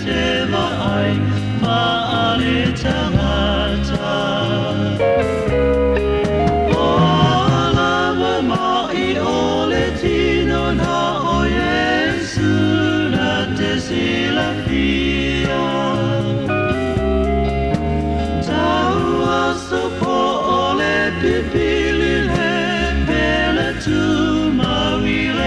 se mai maale tangata o lava mai o le tino na o Yesu na te sila fia Tautua sopo o le pipili le pele tu mawile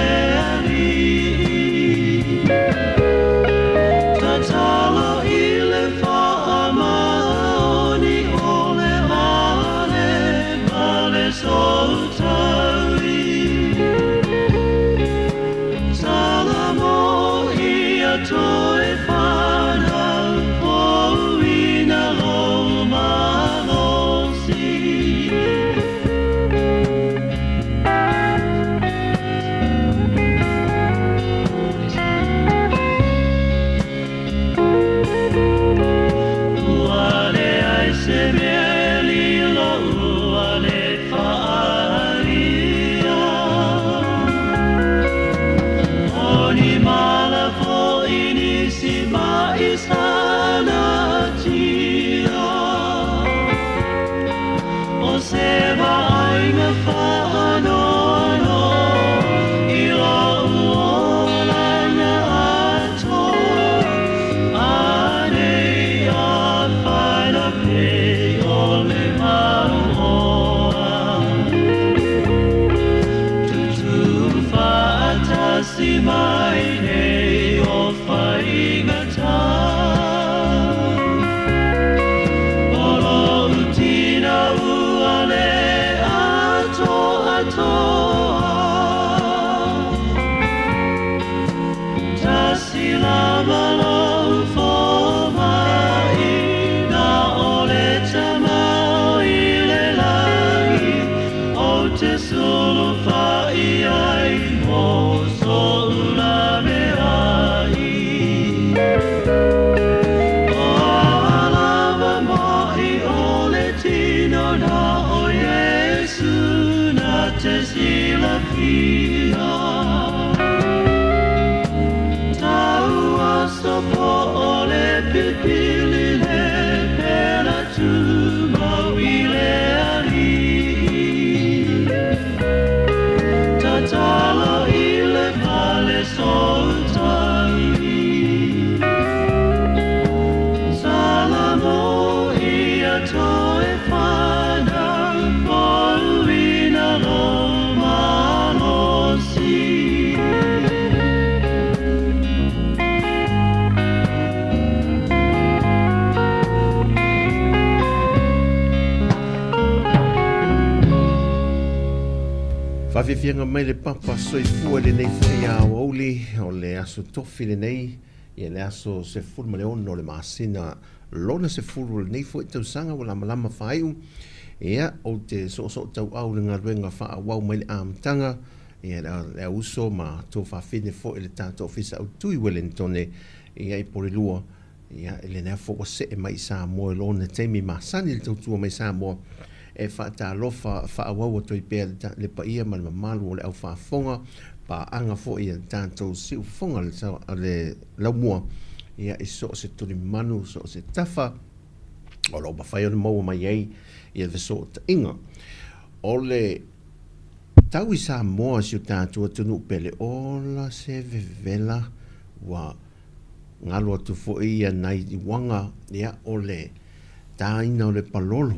Whawhiwhianga mai le papa soifua le nei whai a wauli o le aso tofi le nei ia le aso se furu ma le ono le maasina lona se furu le nei fwoi tau sanga wala malama whaiu ia o te so tau au le ngā ruenga wha wau mai le amtanga ia le uso ma tō whawhine fwoi le tātou ofisa au tui Wellingtone ia i pore lua ia le nea fwoi se e mai Sāmoa lona teimi maasani le tautua mai Sāmoa e whaata alofa whaawau atoi pēr le paia ma le mamalu o le au whaafonga pa anga fo ia tātou siu fonga le laumua ia i so se turi manu so se tafa o lo mawhai o le maua mai ei ia the so ta inga o le tau i Sāmoa siu tātou atunu pele ola se vevela wa ngalo atu fo ia nai i wanga ia o le taina o le palolo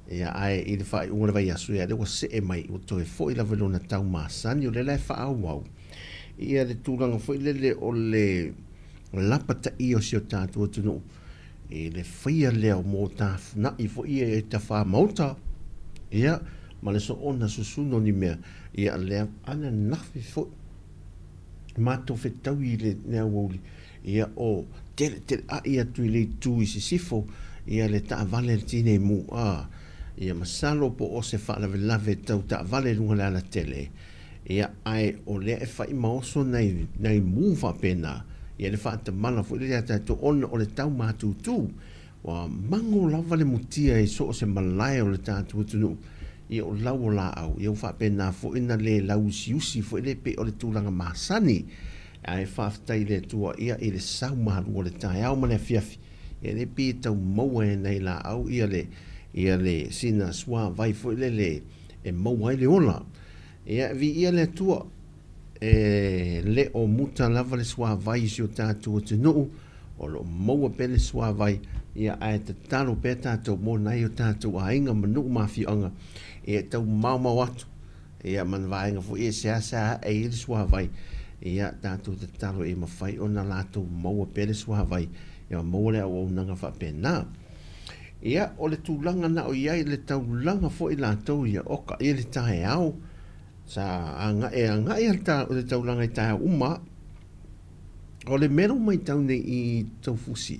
ia ai i le whai unga vai asu ia le wa se e mai o toe fo i la velona tau masani o le lai wha au wau ia le tūranga fo i le o le lapata i o sio tātua tunu i le whaia leo mō tā funa i fo ia e ta wha mauta ia ma le so ona susuno ni mea ia lea ana nafi fo mato fe tau i le nea woli ia o tere a ia tui le tū i si sifo ia le ta vale tine mu ia masalo po o se wha lave tau ta vale lunga le ala tele ia ai o le e whai maoso nei mu wha pena ia le wha ta mana fu le ta to on o le tau mātu tū wa mango lava le mutia i so o se malai o le tātu tunu ia o lau o la au ia wha pena fu ina le lau siusi fu le pe o le tūlanga masani ai whaftai le tua ia i le Sāmoa o le tai au mane fiafi. E le pi tau maua e nei la au ia le sina swa vai fo le e maua i le ola. Ia vi ia le tua e le o muta lava le swa vai si o tātua te nuu o lo maua pe le swa vai ia ai te talo pe tātou mo nai o tātou a inga manu mafi anga e tau mau atu ia man vaenga fo e sa e le swa vai ia tātou te talo e mawhai o na lātou maua pe le swa vai ia maua le au nanga wha pēnā. Ia o le tūlanga na o iai le taulanga fo i lātou ia oka i le tae au sa anga e le taulanga i tae uma o le mero mai taune i tau fusi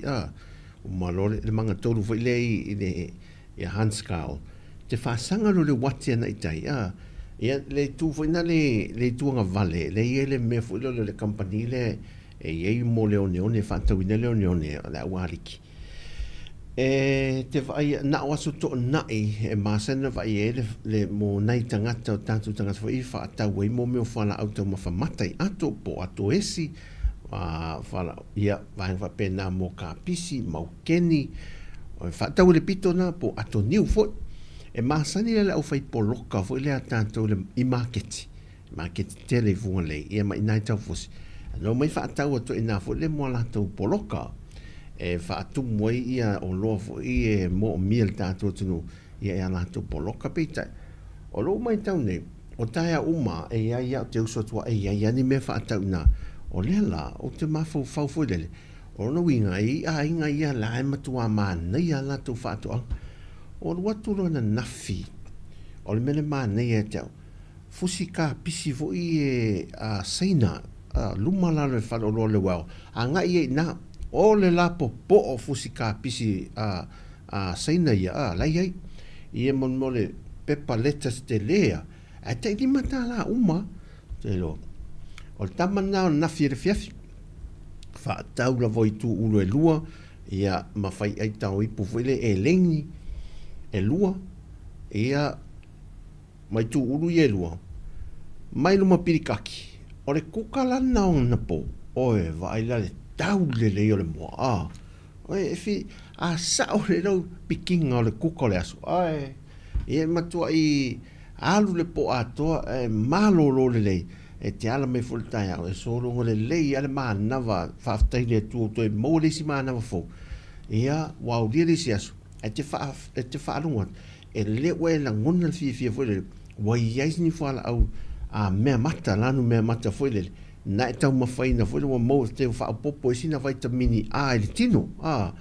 uma lo le manga tolu fo i le i Hanskal te whasanga lo le wati ana i tai ia le tū fo ina le tuanga vale le i le me fo i le company le e iei mo leone whātau ina leone le awariki e te vai na waso to nai e masana vai le mo nai tangata o tātou tangata fo i whaatau i mo meo whala auto ma whamatai ato po ato esi whala ia vai whapena mo ka pisi mau keni o whaatau le pitona po ato niu fo e masani le au whai poloka fo i le a tātou le i marketi tele vunga le ia mai nai tau fosi no mai whaatau ato ina fo le mo alatou poloka e whaatu moi ia o loa fo i e mo o miel tātou tunu ia e alatou poloka peitai. O lo mai tau nei, o taia uma e ia te usotua e ia ni me whaatau na o le la o te mafau fau lele. O no winga i a inga ia la e matua mana ia alatou whaatu ang. O lo watu na nafi. O le mele mana ia tau. Fusi ka pisi fo i e seina luma lalo e whalo lo le wau. A nga i e na o le lapo po o fusi ka pisi seina ia lai ai i e mon mole pepa letas te lea a te li mata la uma te lo o le tamana o nafi e fiafi whaatau la voi tu ulu e lua ia mawhai ai tau ipu wile e lengi e lua ia mai tu ulu i e lua mai luma pirikaki o le kukalana o na po oe vaila le tau le o le moa oe e fi a sao le rau pikinga o le kuka le aso ai e matua i alu le po atoa e malo lo le lei e te ala me fultai au e sorongo le lei ale maanava whaftai le tu to e mo le si maanava fo ia wau lia le si aso e te whaalunga e le ue la ngona le fia fo le wai iais ni whala au a mea mata lanu mea mata fo le na e tau mawhaina fo le wa mo te wha popo e sina vitamini A e le tino a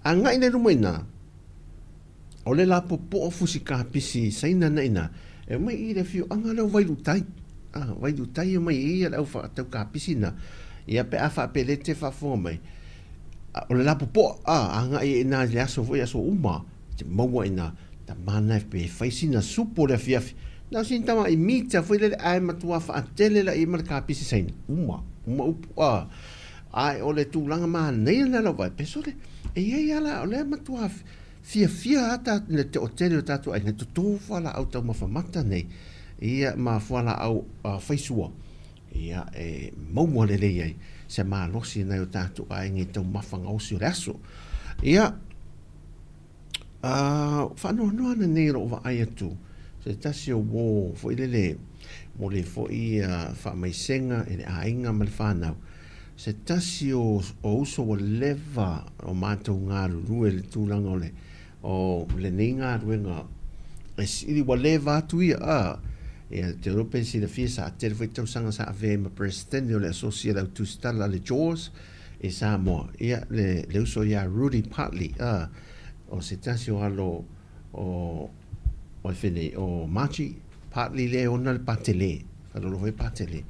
ngai le rumaina o le la popo o fusi ka pisi saina na ina e mai i le fio anga leo vailu tai e mai i le au wha tau ka pisi na ia pe a wha pe le te wha fo mai o le la popo ngai e na le aso fo i aso uma te maua ina ta mana e pe whaisina supo le fiafi na sin tama i mita foi le ai matua fa tele la i marka pisi sain uma ai o le tūlanga ma nei la vai pesole e ia la o le matua fia ata le te otele o tatu ai ne to fala au tau mafamata nei ia ma fala au faisua ia e mau le ai se ma losi nei o tatu ai ngi tau mafanga o si raso ia fa no ana nei ro va ai tu se tasi o wo fo i le mo le fo i wha mai senga e le ainga ma le whanau se tasi o uso o lewa o mātou ngā ruru e le tūlanga o le nei ngā ruenga e siri wa lewa atu ia e te rope si le fia sa te le tau sanga sa ave ma presidente o le associate au tustala le Jaws e Sāmoa ia le uso ia Rudy Partly o se tasi o alo o fene o Machi partly le ona le patele falolo foi patele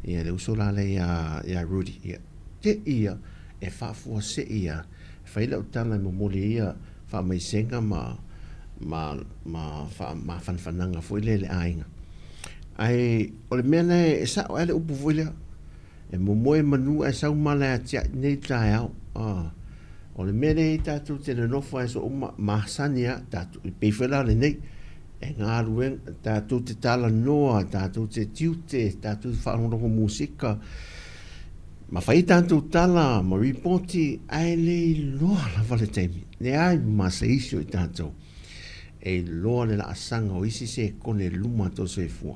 ia le uso la le ia Rudy ia te ia e fa fu se ia fai le utala mo mole ia fa mai senga ma fananga foi le ainga ai o le mena e sa o le upu foi le e mo moe manu e sa mala tia nei tai au o le mena e tatu te no fa so ma sania tatu pe fela le nei e ngā ruen tātou te tala noa, tātou te tiute, tātou whaongongo musika, Ma whai tātou tala, ma reporti, ai le loa la vale teimi. Ne ai ma se isio I tātou. E loa le la asanga o isi se kone luma to se fua.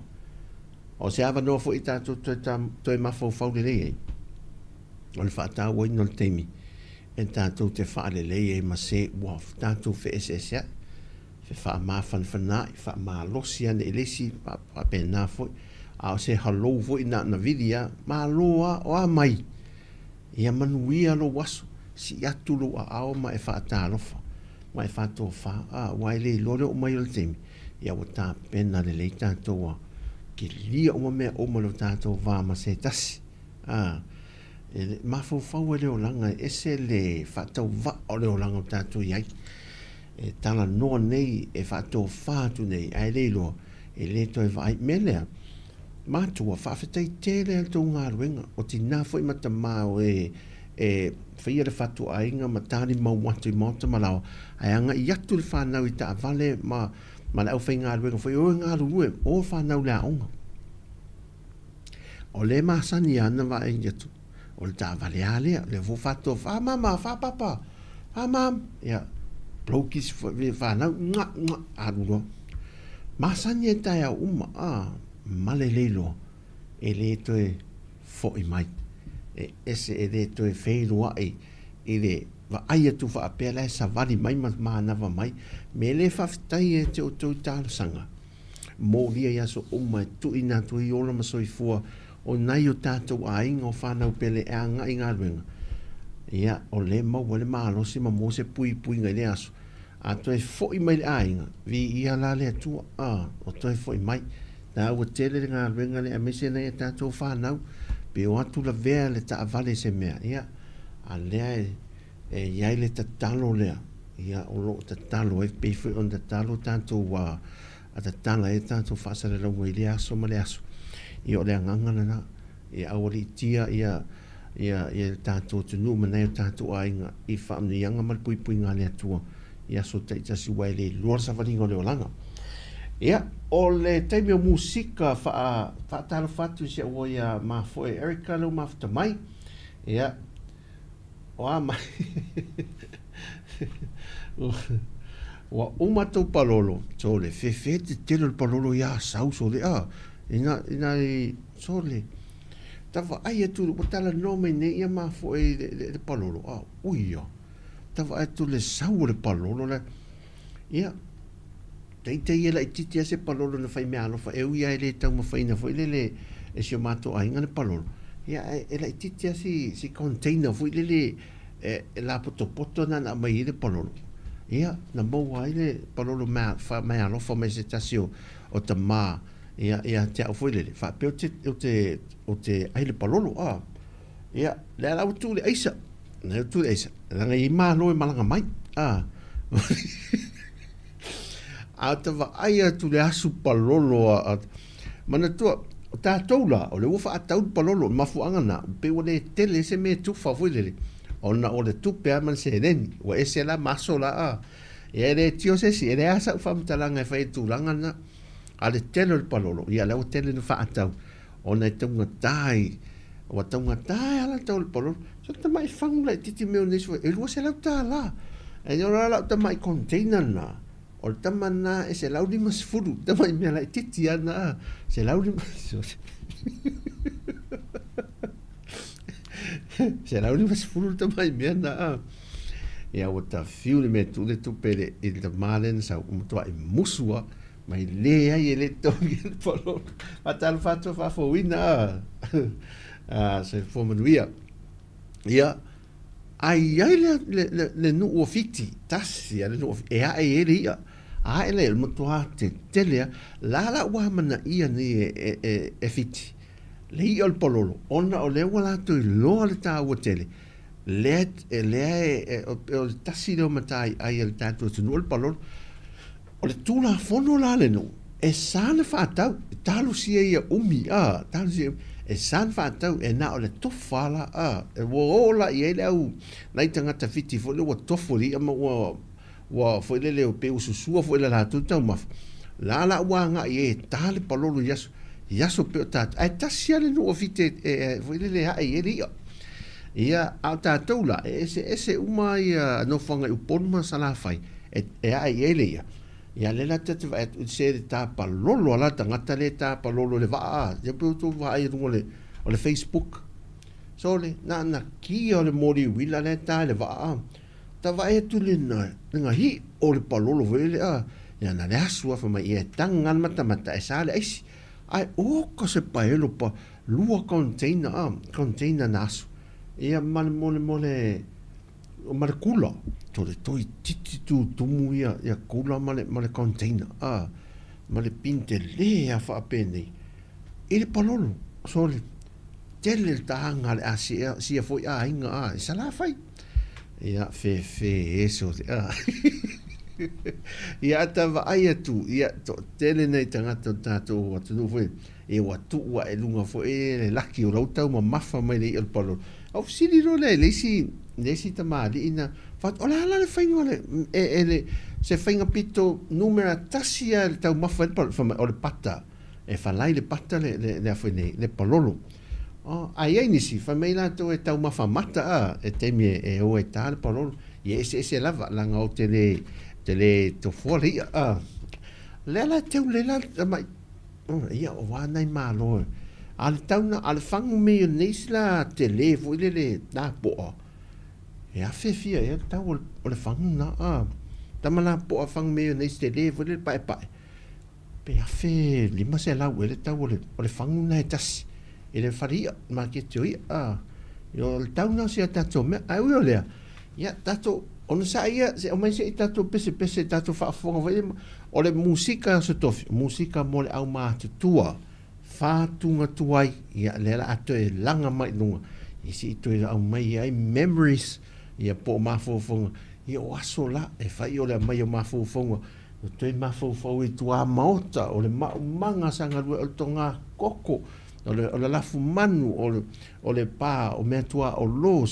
O se awa noa fo I tātou toi mafau fau le lei. O le whaata wai no le teimi. E tātou te wha le lei ma se waf. Tātou fe esesia. Fe wha maa whanwhanai, wha maa losi ane elesi, pa pēnā foi. A o se halou foi na vidia, maa loa o a mai. Ia manuia lo waso, si atu lo a ao ma e wha tā lofa. Ma e wha tō wha, wai le lore o mai o le teimi. Ia o tā pēnā le lei tātou a. Ki lia o mea o malo tātou wā ma se tasi. Ma fau e leo langa, e se le wha tau wa o leo langa o tātou iai. E tala noa nei e whato whātu nei ai leilo e le toi vai melea mātua whawhetai tele al tō ngā ruenga o ti nā fwoi mata māo e whaia le whatu a inga ma tāni mau watu I mauta malawa ai anga I atu le whanau I ta avale ma le au whai ngā ruenga whai o ngā ruenga o whanau le aonga o le māsani ana wa e ngatu o le ta avale a lea le vo whato whamama whapapa whamam ia Blokis whanau, aruro. Masani e tai a uma, male leilo, e le toe fo I mai. E ese e le toe wheirua e le wa aia tu wha apela e sa wari mai ma nawa mai, me le whawhitai e te o tau tālo sanga. Mō lia ia so uma e tu ina tu I ora masoi fua, o nai o tātou a inga o whanau pele e anga I ngā ruenga. Ia, o le mau wale maalosi ma mō se pui ngai le aso. A toi foi mai le ainga, vi ia la le atua, o toi foi mai. Na ua tele le ngā ruenga le amese nei e tātou whanau, pe o atu la vea le ta avale se mea. Ia, a lea e iai le tatalo lea. Ia, o lo tatalo, e pei on tatalo tātou a tatala e tātou whasare rau I le aso ma le aso. Ia o le angangana na, ia awari tia, ia tātou tunu manai o tātou ainga I whaamni anga mal pui ngā le atua ia so te tasi wai le luar sa wharinga o leo langa ia o le teimi o musika whaatalo whatu si a ua ia mafoe Erika lau mafta mai ia o a mai wa umatou palolo so le fefe te telo le palolo ia sau so le ina so le tava ai atu o tala nome ne ia mafo le palolo uia tava atu le sau le palolo le ia te ia la ititi se palolo na fai me alofa e uia ele tau mawhaina foi le e si o mato ainga le palolo ia e la ititi si container foi le la poto na mai le palolo ia na mau ai le palolo me alofa me se tasio o ta ma ia te au foi le fa pe o te ai le palolo ia le ala tu le aisa na tu le aisa nga I malo e malanga mai a tava ai tu le asu palolo mana tu ta tola o le ufa atau palolo mafuanga na pe o le tele se me tu fa foi le ona o le tu pe man se den o ese la masola e le tio se si e asa fa mtalanga fa tu langa na ale tele le palolo ia le o tele no fa atau ona tunga tai o tunga tai ala tau le palolo so ta mai fang le titi me ne so e lo se la ta la e no la ta mai container na o ta mana e se la udi mas furu ta mai me la titi ana se la udi se la udi mas furu ta mai me na ia o ta fiu le me tu le tu pele e ta malen sa o to ai musua mai le ai le to il polo fatal fatto fa foina se fomanuia ia ai le nu o fiti tasi le nu e ai ia ai le motoa te tele la wa mana ia ni e fiti le ia il pololo ona o le wala to lo le ta o tele le o tasi le matai ai il tanto tu no il pololo o le tula fono la le no e sana fatau talu sia ia umi talu sia e san fatau e na o le tofala e wo ola i ele au nai tangata fiti fo le wa tofoli ama wa fo le o pe ususua fo le la tuta ma la wanga i tale palolo yaso pe ta ai tasia le no fiti fo le ha i ele ia au tātou la ese uma ia no whanga upon ma salawhai e ai ele ia lela tete vai se le tapa lolo ala tangata le tapa lolo le vaa ia peutu vai rungo o le Facebook so le na ki o le mori wila le ta le vaa ta vai tu le na hi o le palolo vele ia na le asua fa mai e tangan mata e sale ai o ko se paelo pa lua container nasu ia mole o male kula to le toi titi tumu ia kula male container male pinte le a fa pene ele palolo so le tele tanga le asia sia foi inga sala fai ia fe eso ia tava ai tu ia to tele nei tanga tato watu no foi e watu wa e lunga foi e laki o rauta ma mafa mai le el palolo au sili ro le si tamali ina fat ola la le fainga le se fainga pito numera tasia le tau mafa o le pata e falai le pata le foi le palolo ai ai nisi fa mai la to e tau mafa mata e temi e o e tal palolo e ese lava langa o tele to foli lela teu lela mai ia o wa nai malo al tauna al fangu me nesla tele vo le na po e a fia e tau o le fangu na tamala po a fangu me nes tele vo le pai pe a fe lima se la wele tau o le fangu na tas ele faria ma ke tui yo el tauna se tato me ai o le ya tato ona sa ia se o mai se tato pese tato fa fonga o le musika se tofi musika mo le au ma tua fa tunga tuai ia le la ato e langa mai lunga i si to au mai ai memories ia po ma fonga ia o aso la e fa i o le mai o ma fonga o te ma fonga i tua maota o le manga sanga o tonga koko o le lafu manu o le pa o mea tua o lo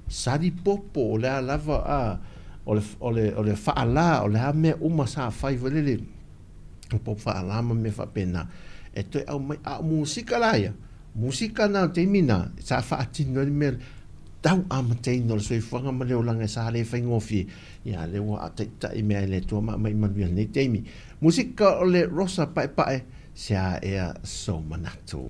sari popo o le lava o le faala o le ha mea uma sa fai velele o po faala ma me fa pena e toi au mai musika la ia musika na te mina sa fa atino le mea tau amateino le soifanga ma leo langa sa le fai ngofi ia le wa ta i mea le tua mai manuia nei teimi musika o le rosa pae sia ea so manatu.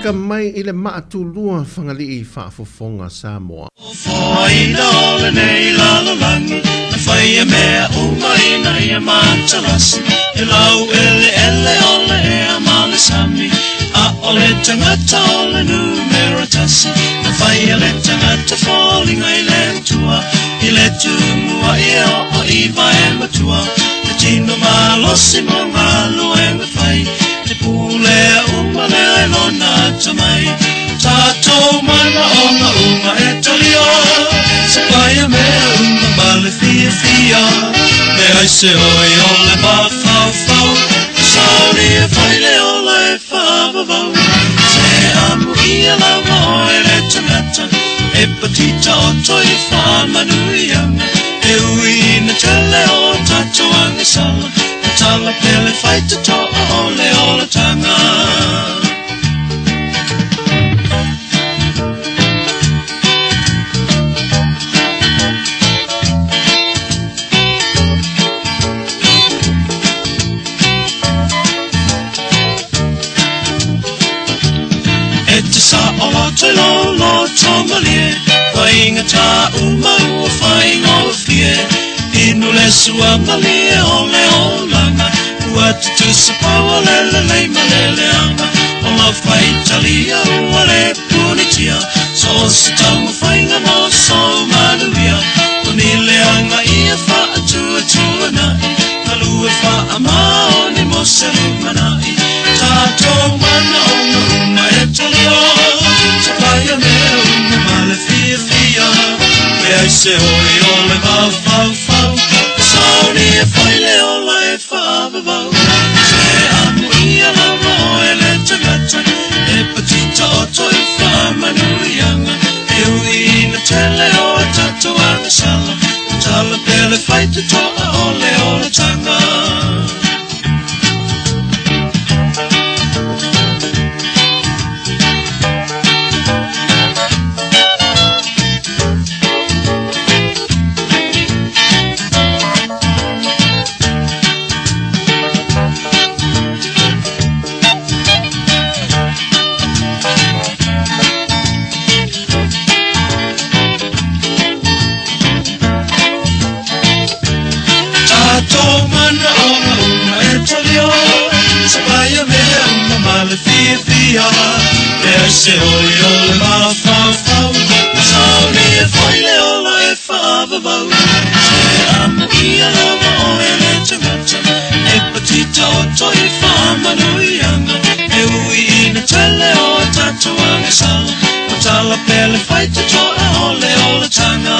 ka mai i le maatulua whangali I whaafofonga Sāmoa. Whaina ole nei lalolangi, na whaia mea umaina I a mātalasi, e lau ele ole e a male sami, a ole tangata ole numero tasi, na whaia le tangata fallinga I le tua, I le tumua I o I vai matua, te tino malosi mo ngalo e me whai, te pulea umalea lona tamai, tatou mana o ngā unga e talio, se paia mea unga male fia fia, me ai se oi o le mawhau, sauri e whaile o le whavavau, se amu ia lawa o e le tangata, e patita o toi whamanuianga, e ui na tele o tatou angisala, na tala pele whaita toa o le tanga. E te sa o te lolo tongalie, whainga tā uma ua whainga o fie, inu le sua malie o le olanga, ua te tusa paua lele leima lele anga, o la whaitalia ua le punitia, so se tauma whainga mo so manuia, o ni le anga ia wha atua tua nai, ka lua wha amao ni mo se lumanai, tātou mana o ngā uma e talio, te paia mea unga male fia fia, me ai se hoi o le mawhau, sauni e whaile o la e whaavavau, se amu ia lawa o e le tangata, e patita o toi whamanuianga, e ui na tele o a tatou angasala, tala pele whaita toa o le tanga. Fia fia, e se oi o le mawhau, sauni e whaile o la e whaavavau, se amu ia lawa o e le tangata, e patita o toi whamanuianga, e ui ina tele o a tatou angasala, o tala pele whaita toa o le tanga.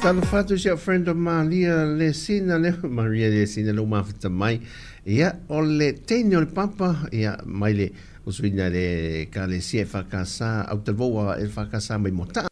Tala fatu si a friend of Maria Lesina le Maria Lesina lo mafita mai ia o le teine o le papa ia mai le usuina le ka le si e whakasa au te voa e whakasa mai mota.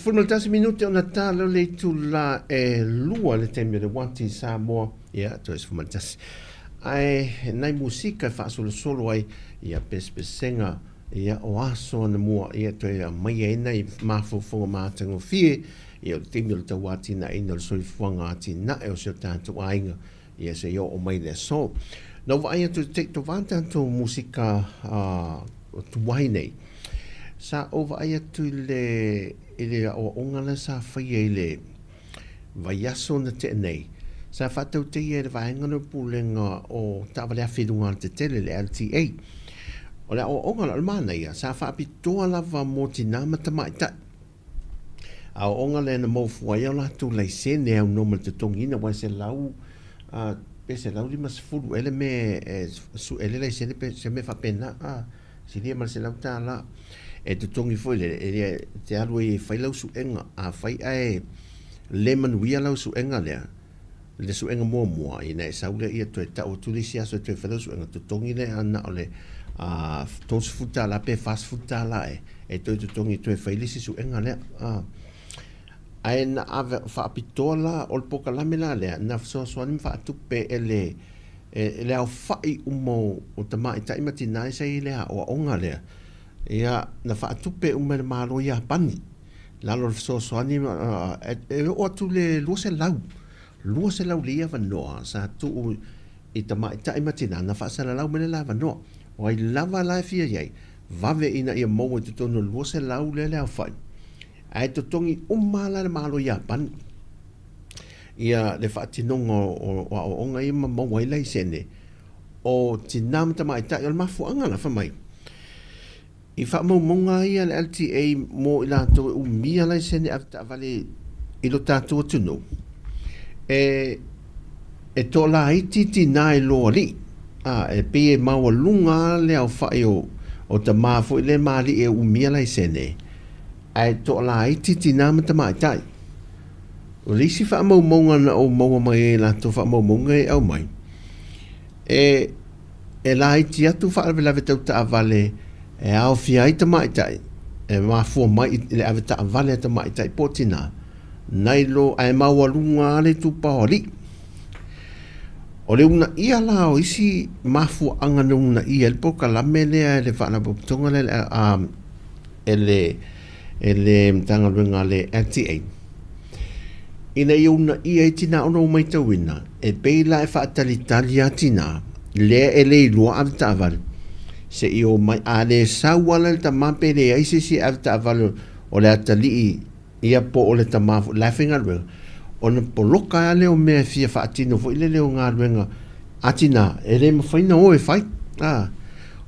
fulmaltasi minuti ona talo le tula lua le teme le wanti Sāmoa. Ia, to es fulmaltasi. Ai, nai musika fa solo ai, ia pespesenga, ia o aso na mua, ia to ia mai ai nai mafufonga mātango fie, ia le teme le tawati na ina le soifuanga ati na e o se tātou ainga, ia se ia o mai le so. Na wa aia to te to vanta to musika tuwai nei. Sa ova aia tu ile o ongala sa whaia ile vaiaso na te nei. Sa whatau te ia le vaengana pulenga o tawalea whirunga te tele le LTA. O le o ongala le mana ia, sa whapitoa lava mo tina matamaitai. A o ongala na maufu ai ala tu lai sene au noma te tongina wai se lau pese lau lima se furu ele me su ele lai sene se me whapena si lia mal se lau tā la. E te tongi foi le te alu e whai lau su enga a whai ai le manuia lau su enga lea le su enga mua i nei saule ia to e tau tulisi aso te whai lau su enga te tongi le ana o le tos futa la pe fast futa la e to te tongi to e whai lisi su enga lea ai na ave whaapitola o le poka lamela lea na soani whaatupe ele au whai umo o te mai taimati nai sei lea o onga lea ia na whaatupe umere maro ia pani lalo soani o atu le lua se lau lia vanoa sa tu i ta mai taimatina na whaasala lau mele la vanoa o ai lava lai fia iai vave ina ia mou te tono lua se lau le leo whai ai to tongi umala le maro ia pani ia le whaatinonga o onga ima mou ai lai sene o tinamta mai tai o le mafuanga la whamai I wha monga ia le LTA mo I lātou e umia lai sene avta avale I lo tātou atunu. E tō la iti tina e loa li. E pe e maua lunga le au whae o ta mafu I le maali e umia lai sene. E tō la iti tina mata mai tai. O lisi wha monga na o maua mai e lātou wha monga e au mai. E la iti atu wha alwe tau ta avale e au fia I ta maitai e mafua mai le aveta avale ta maitai potina nai lo ai mawalunga le tupaoli o le una ia la o isi mafua anga no una ia le poka la mele le fana botonga le ele mtanga lunga le LTA ina I una ia tina ono mai tawina e beila e fa talitali tina le ele lo aveta avale se io mai ale sawala ta mapele ai se avta avalo o le atali ia po o le tamafu laughing at well on poloka ale o me fia fatino fo ile le nga renga atina ele mo faina o e fai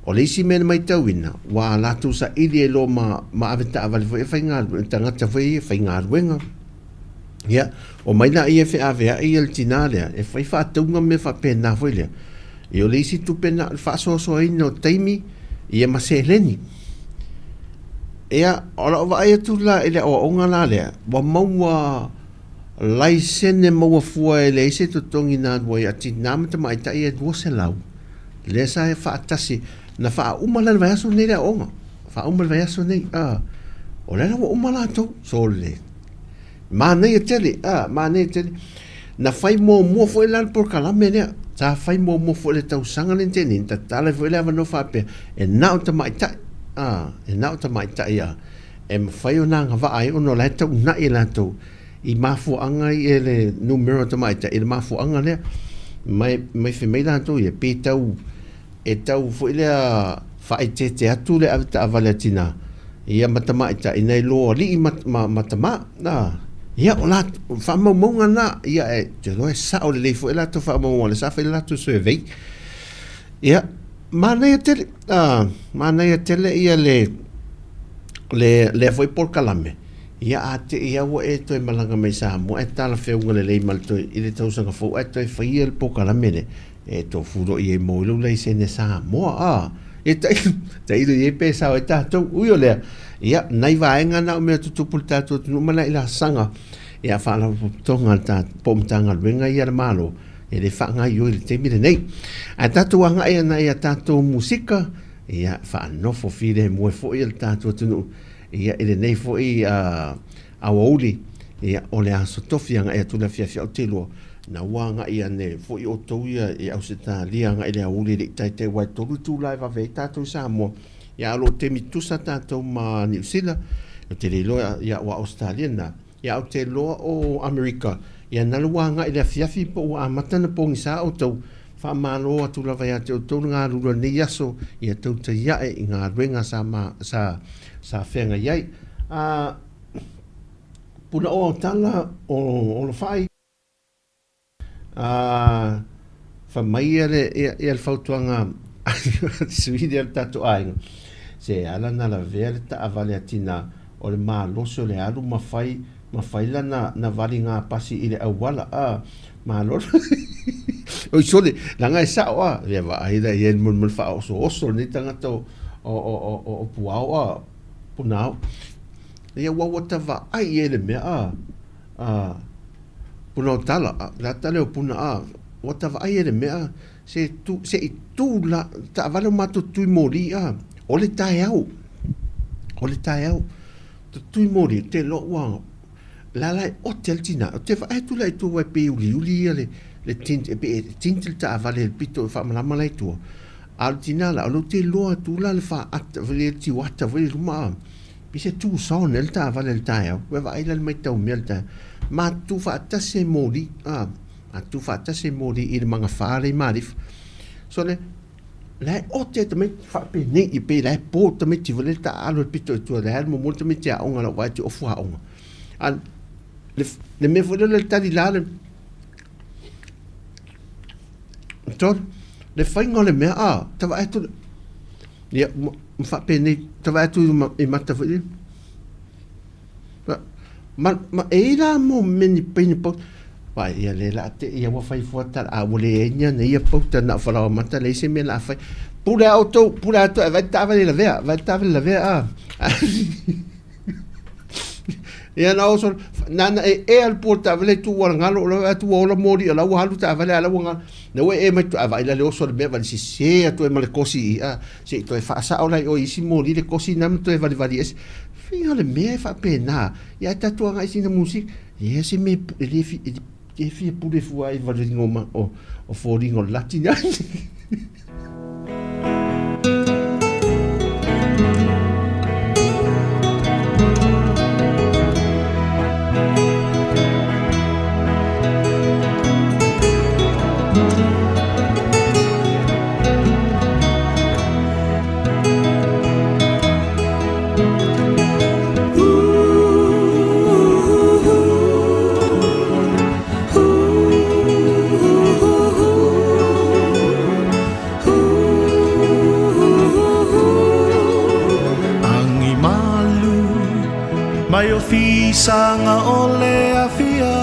o le si men mai tawina wa la tu sa ile lo ma avta avalo fo e fai nga tanga ta fo e fai nga renga ia o mai na ia fe ave ia el tinale e fai fatunga me fa pena fo ile Io le si tu pena fa so ino taimi ia maseleni. Ea ora va ia tu la ele o onga la le. Wa maua laisene maua fua ele se tu tongi na wa ati namata mai ta ia wo se lau. Le sa e fa tasi na fa umala va so ne le onga. Fa umala va so ne o le wa umala to so le. Ma ne tele ma ne tele na fai mo fo la por kala mene ta fai mo fo le tau sanga le tene ta tala fo le no fa pe e na ta mai ta e na ta mai ta ia e fai ona nga va ai ono la tau na i la to I mafu anga I ele numero ta mai ta I mafu anga le mai fe mai la to e pe tau fo le fai te atu le avta avalatina ia mata mai ta I nei lo li mata na Ia o la fa monga na ia e te loe sa o le fo la to fa monga le sa fa la to survey ia mana ia tele ia le foi por calame ia ate ia wo e to malanga mai sa mo e tala fe unga le mal to I le tau sanga fo e to fa ia el por calame e to furo I mo lo le se ne sa mo e tai I pe sa o ta to uyo le ia nai vaenga na me tu pulta tu no mala ila sanga ia fa la tonga ta pomtanga venga ia malo e le fanga yo le temi de nei a tatu anga ia na ia tatu musika ia fa no fo file mo fo il tatu tu ia ele nei fo auli ia o le aso tofi anga e tula fia o te loa na wanga ia ne fo i o tau ia e au se tā lia anga ele auli le tai te wai toru tū lai va vei tātou Sāmoa ia alo te mitusa tātou ma New Zealand o te le loa ia o Australia na ia o te loa o Amerika ia nalu wanga ele fiafi po o amatana pongi sa o tau fa malo atu la vai atu tau ngā rura ni aso ia tau te iae i ngā ruenga sa whenga iai puna o tala o la whai fa mai ele e al fautuanga suidi al tatu ainga se ala na la vea le ta avale atina o le maa loso le alu mawhai la na vali ngā pasi i le awala maa loso oi sole langa e sao le va aida i el mun fa oso ni tangata o puao punao ia wawata va ai ele mea puna tala la tala o puna wata va ai ele mea se tu la ta vale mato tu mori o le tai au tu mori te lo wa la o tel tina te va ai tu la tu wa pe uli le tint ta vale el pito fa mala mala tu al tina la lo te lo tu la fa at vale ti wata vale ma se tu son el ta vale el tai we va ai mai tau melta ma tu fa ta se mori tu fa ta se mori il manga fare marif so le o te me fa pe ne i pe le po te me ti vale ta alo pito tu le mo mo te me ti a onga la wa ti o fu a onga al le me vole le ta di la le to le fai ngole me ta va tu ya fa pe ne ta va tu e mata vale ma e la mo meni pe ni po pa ia le la te ia wa fai fuata a wole nya ne ia po ta na fala mata le se me la fai pura auto va ta vale la vea ia na oso nana e al porta vale tu wa ngalo la tu wa mori la wa halu ta vale ala wa ne we e mai tu va ila le oso le me vale se tu e male kosi se tu e fa sa ola o isi mori le kosi nam tu e vale es finga le me fa pena ia ta tu nga isi na musik ia se me e fi pure fu ai vale ngoma o foringo latina Sanga ole afia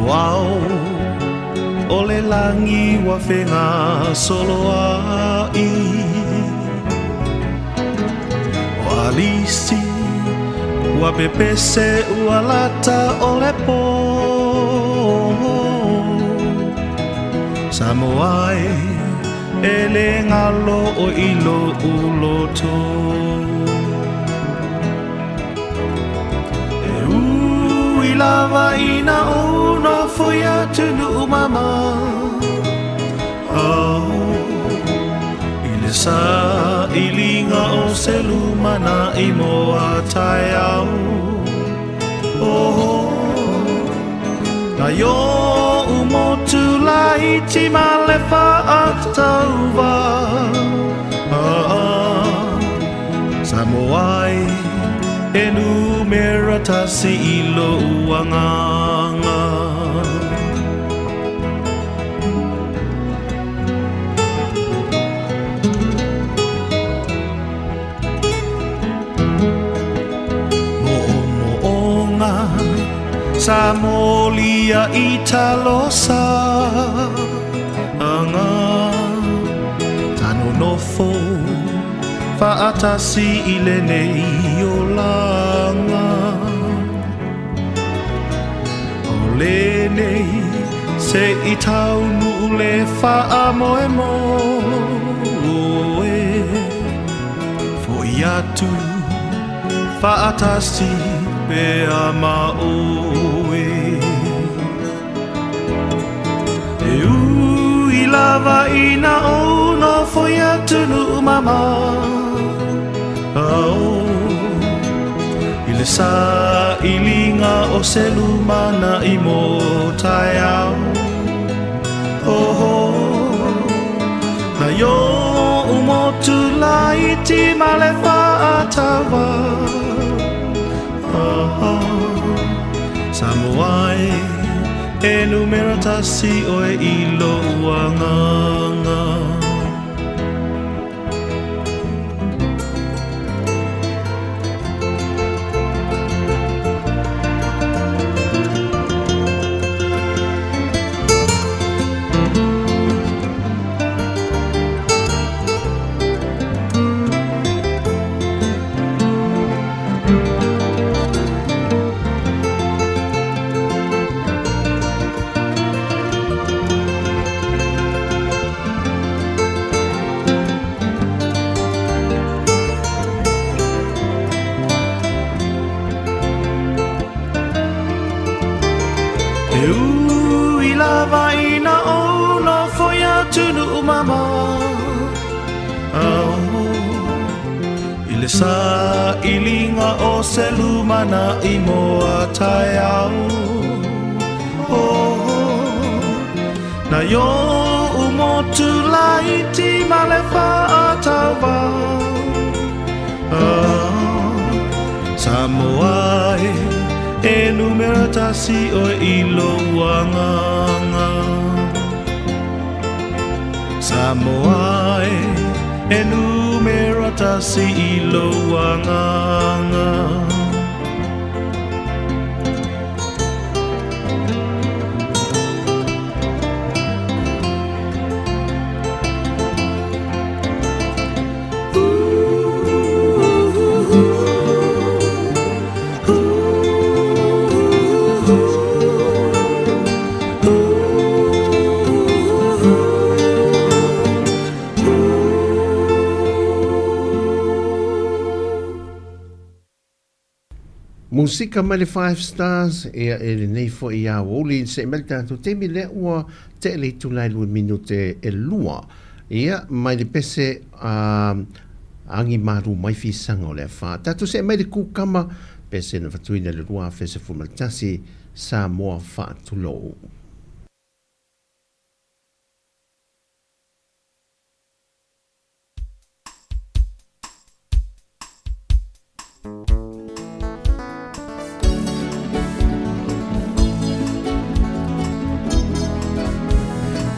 wow ole langi wa fenga solo ai walisi wa pepese walata ole po Sāmoa ele ngalo o ilo uloto lava ina uno foia tunu mama ile sa ilinga o selumana imo atayau na yo umotu la iti malefa atauva Sāmoa enumerata si ilo uanganga Mo'onga Samolia italosa anga tano nofo faatasi ilene iolanga olene se itau nule faa moemo fo atu Whaatasi pea maoe E ui lava ina o no foi atu nu mama Ao I le sa ilinga o se lumana I mo tai au Oh Na yo umotu la iti male whaatawa Sāmoa e numera tasi o e ilo uanganga E ui lava ina o no foi atu nu mama I le sa ilinga o se lumana I moa tai au Na yo umotu la iti male whaatawa Sāmoa e numera tasi o ilo uanganga Sāmoa e numera tasi ilo uanganga Musika mai le 5 stars e le nei fo i a woli se mai tanto temi le ua te le tulai 2 minute e lua ia mai le pese angi maru mai fi sanga le fa tatu se mai le kukama pese na fatuina le lua fese fumatasi Sāmoa fa tulo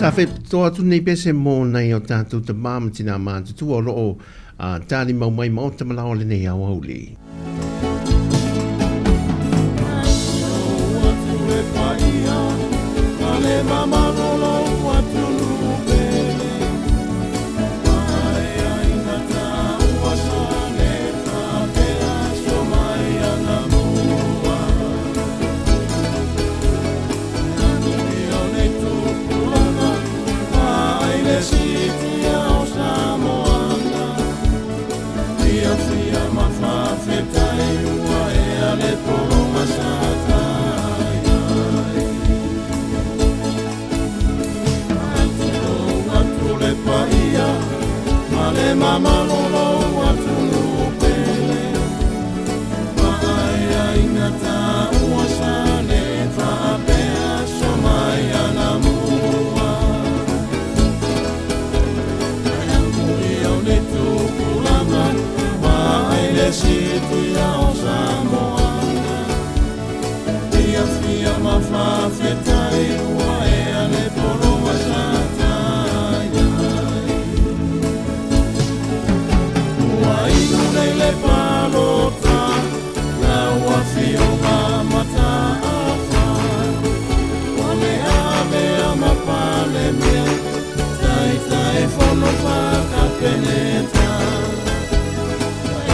Ta fe toa tu nei pese mo nei o tātou te māma tina mātu tu o loo tāli mau mai mau te malao le nei au auli. Mama lolo watunu pele Maaya inata uasane Faapea somaya namua Ayamuri au netu kulama Maaile situ ya Sāmoana Ia fia mafafetai Uaea le polo wasata le palota na wafio mata afa ole ave ama pale me tai tai fono fa peneta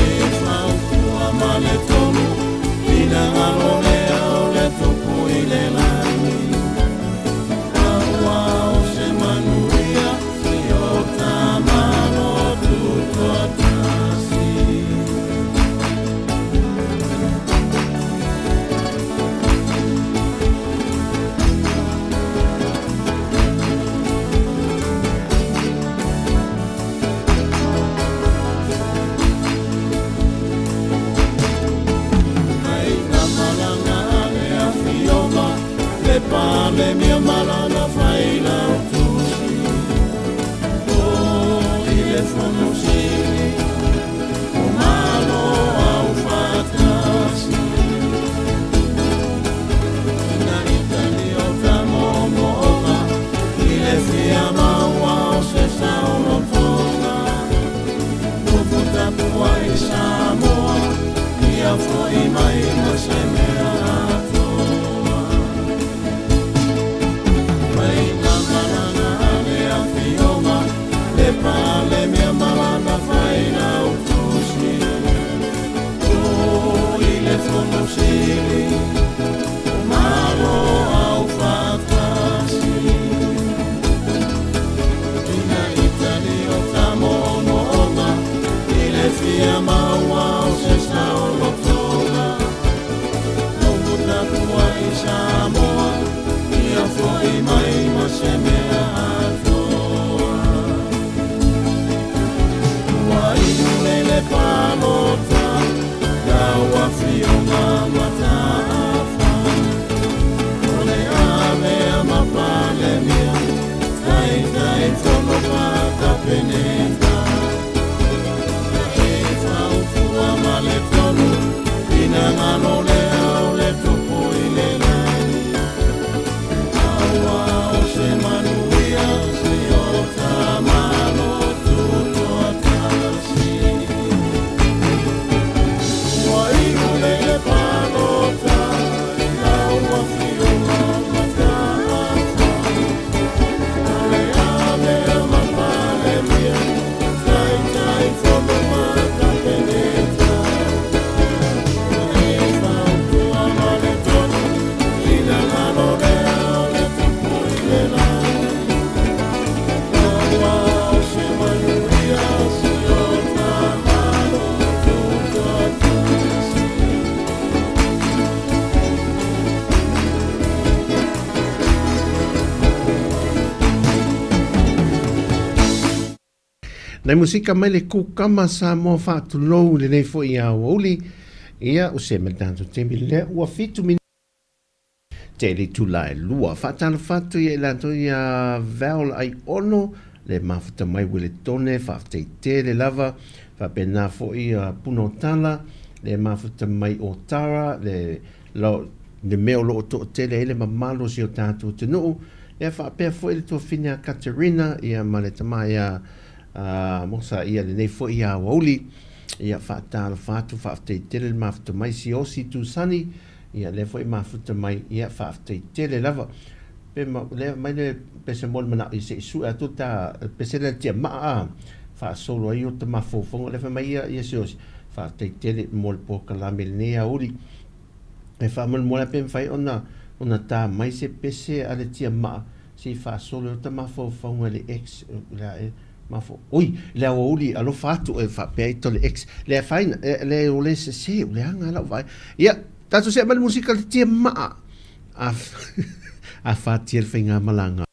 e fa tua male tomu ina alole ole tupu ile lani awa o se manuria io tamalo tutto tasi mai masemea atoa. Mai na malana le afioma, le pale mea malana faina utusi. O ile fono sili, o malo au fatasi. Ina Italio tamono ona, ile fia maua o sesta o lotoga. Lokuta tua I Sāmoa, ia foi mai masemea atoa. Ua inulele palota, gaua fionga mataafa. Ole amea mapale mea, tai tai fono pata peneta. E fautua male tonu, ina ngano lea o le tupu I le lani. Aua o se manuia, se o tamalo tuto atasi. Ua inulele palota, gaua fionga mataafa. Ole amea mapale mea, tai tai fono pata peneta. E fautua male tonu, ina ngano lea o le tupu I le lani. Aua o se manuia, se o tamalo tuto atasi. Nei musika mai le kukama Sāmoa whaatulou le nei fo I a wauli. Ia o se metanto temi le ua fitu min. Te li tula e lua. Whaatana whatu I lanto I a Val ai ono. Le mafuta mai wile tone. Whaafte te le lava. Whapena fo I a puno tala. Le mafuta mai o tara. Le meo lo o to te le ele mamalo si o tātou te nuu. Le whaapea fo I le to fina Katerina. Ia male tamai mosa ia le nei fo I a wauli. Ia whaatala whatu whaafte tele mafuta mai si osi tu sani. Ia le fo I mafuta mai ia whaafte tele lava. Pe le mai le pese mol mana I se isu a tuta pese le tia maa. Wha solo ai o te mafofonga le fa mai ia se osi. Whaafte tele mol po kalame le nea uri. E wha mol mola pe mwhai ona tā mai se pese a le tia maa. Si wha solo o te mafofonga le ex la mafo oi le auli alo fatu e fa peito le ex le fine le ole se le anga la vai ia tatu se mal musical tie ma a fa tier finga malanga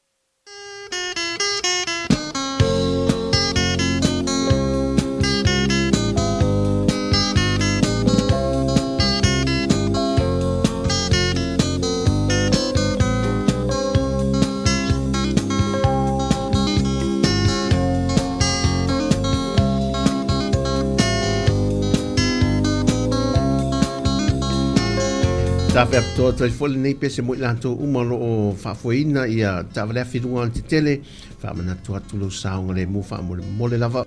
Tawe aptoa toi fole nei pese mo ilanto umalo o whaafoina ia tawalea whirunga an te tele whaamanatua atulo saunga le mu whaamole mole lava.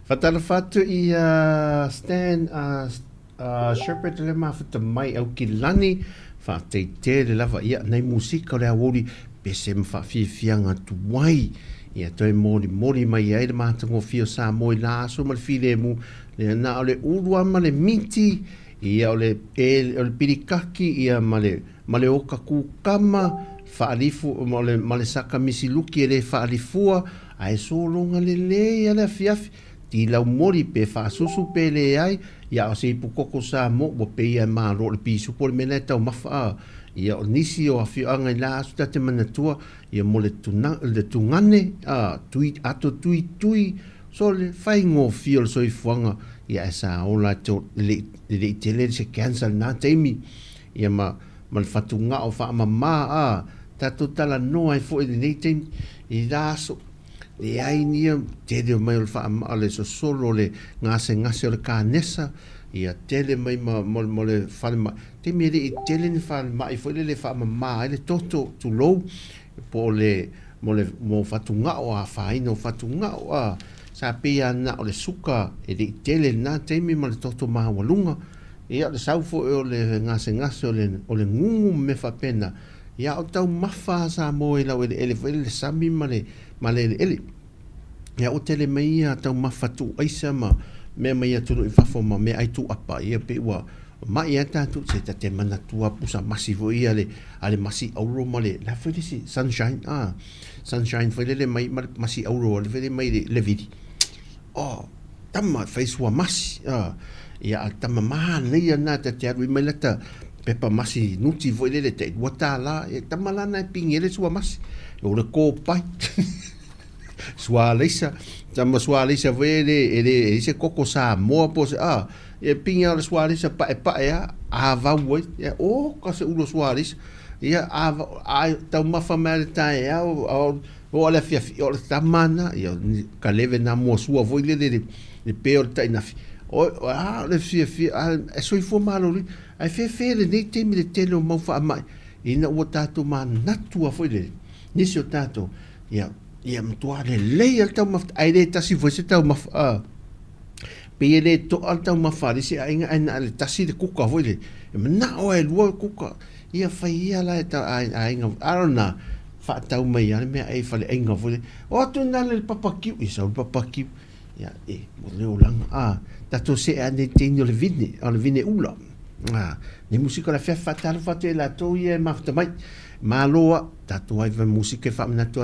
Fatala fatu I Stan Shepherd le mafuta mai au ki lani fa te le lava ia nei musika le awori pese mfa fianga tuai ia toi mori mai ai le matango fio Sāmoa I la so mal file mu le na ole urua ma le miti ia ole pirikaki ia male oka kukama fa alifu male saka misiluki ele fa alifua ai so longa le ia le fiafi ti lau mori pe fa susu pe le ai ia o se pukoko Sāmoa bo pe ia ma ro le pisu por mena tau mafa ia o nisi o afianga I la asu tate manatua ia mo le tungane tui so le fai ngō fio le soifuanga ia e sa ola to le tele se cancel na teimi ia ma le fatunga o fa mama tato tala no ai fo I nei teimi I la asu le ai nia tele mai o le fa ale so solo le ngase o le kanesa ia tele mai mo le fa ma te me le tele ni fa ma I fo le fa ma le toto tu lo po le mo fatunga o a fa ino fatunga o sa pe ana o le suka e le tele na te me mo le toto ma walunga ia le sau fo o le ngase o le ngungu me fa pena ia o tau mafa Sāmoa I lau ele sami ma le ele ia o tele mai ia tau mafatu aisa ma me mai atunu I fafo ma me ai tu apa ia pe ua mai ata tu se te mana tua pusa masivo ia ale masi auro ma le la foi disi sunshine foi le mai masi auro le mai le vidi tama face wa masi ia tama ma nei na te aru mai lata pepa masi nuti foi le te wata la tama la na pingele sua masi o le ko pai sua leisa vele se koko Sāmoa po se e pinga le sua leisa pa va wo ya ka se ulo sua leisa ia tau mafa mele tai o le fia o le tamana ia ka leve na mo sua voi le peor tai na le fia e soi fo malo ai fe le nei te mi le telo mo fa mai ina o tato ma natua foi le nisi o tato ia mtua le al tau maf ai le tasi foi se tau maf pe le to al tau maf ali se ai le tasi de kuka foi le na o e lua kuka ia fai ia la ta ai arona fa tau mai ale me ai fale enga foi o tu na le papaki isa papaki ia mo le olanga tato se ane tenio le vine ula ni musika la fa talo fa te la to ia mafta mai maloa tato ai va musika fa na to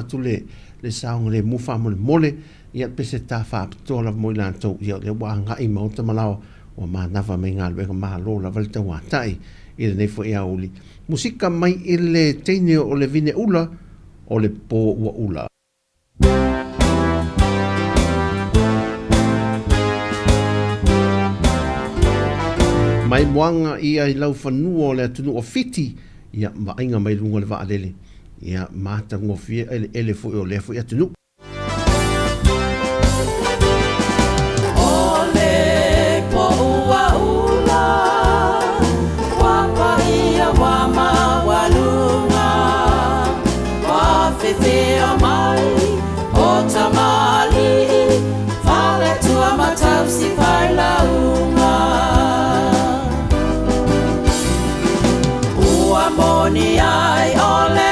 le saong le mufa mole ia pese ta fa to la mo la to ia le wa nga I mo ta malao o ma na fa me nga le ma lo la volta wa tai I le fo ia uli musika mai I le tenio o le vine ula o le po wa ula mai moanga ia I lau fanua o le atunu o fiti ia mainga mai lunga le vaalele ia mata ngofia ele fo o le fo ia tunu ole po ua ula wapa ia wama walunga wafefe o mai o tamali fale tua matausi parlaunga ua moni ai ole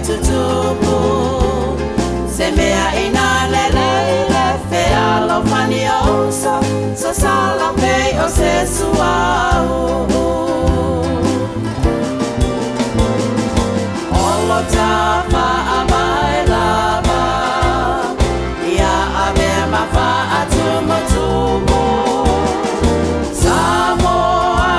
tutupu semea ina lele fe alo fani osa so sala pe o se suau olo tafa amai lava ia ave mafa atumo tumo Sāmoa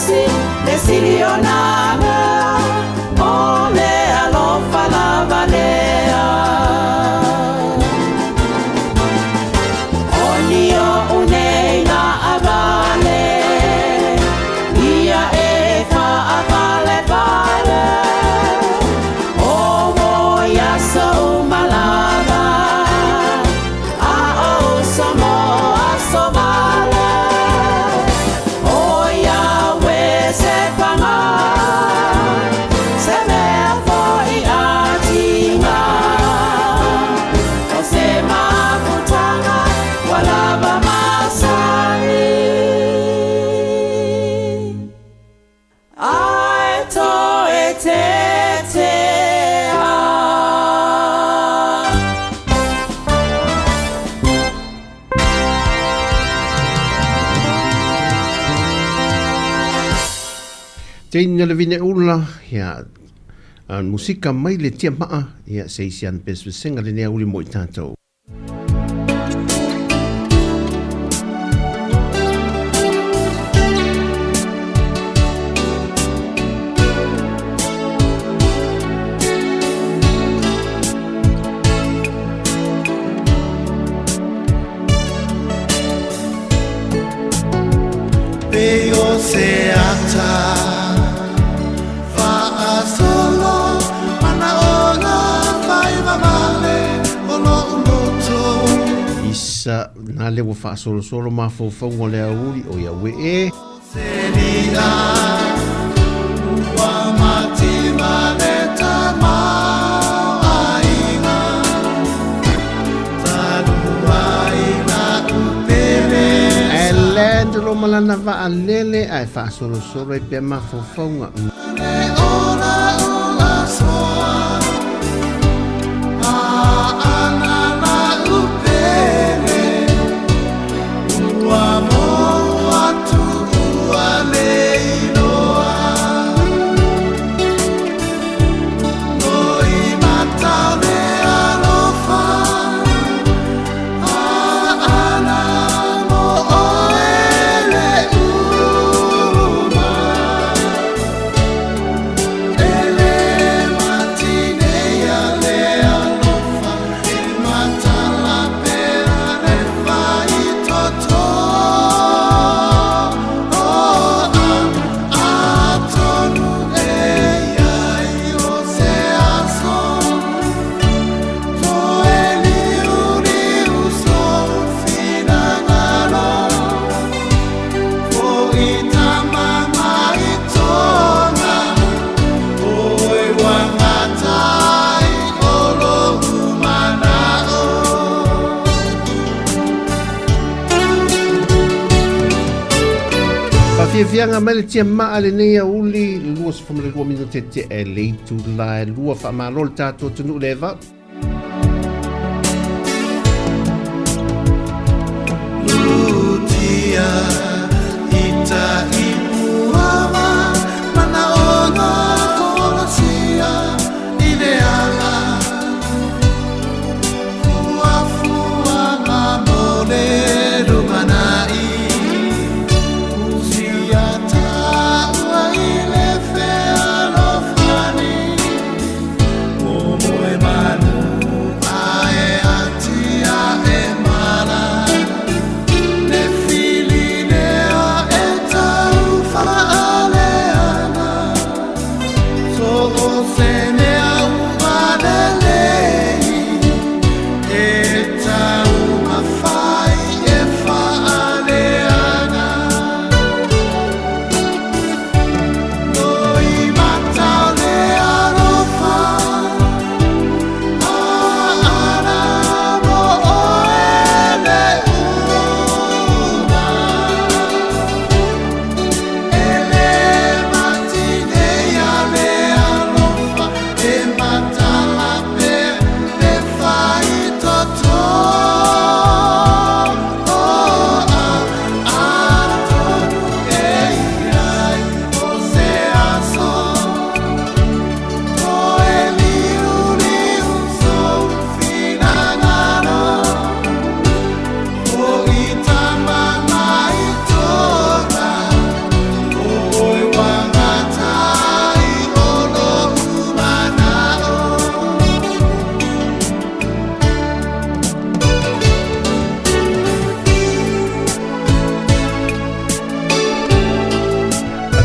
si le silionanga o le alofa la valea onio unei na avale ia e fa avale vale o moia so malava a o Sāmoa so vale o Yahweh se panga se mea foi atinga o se maputanga walava masani ai to etetea Teina le vine ula, ia musika mai le tia maa, ia seisian pesvesenga le nea uli mo i tātou. Peo se ata Fa'a solo Mana ona Faiva vale Olo uloto Isa na le wa fa solo solo ma fo fo ngole uli o ya we e Seria Ua mati maleta Ma'aina Tanua ina upele Lo malana va alele ai fa solo solo e pe ma fo fo nga Fianga mele tia maa le nea uli lua se fomele lua mino te e leitu la e lua wha malol tātou tunu leva. Lutia ita imuama mana ona kolasia ideala Fua mamole rumanai Man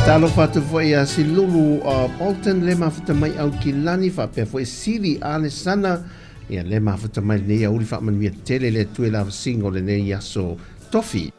Talo fatu foi a si lulu Bolton le mafuta mai au ki lani fa pe foi sili ale sana ia le mafuta mai nei uri fa man mia tele le tue la singo le nei yaso tofi.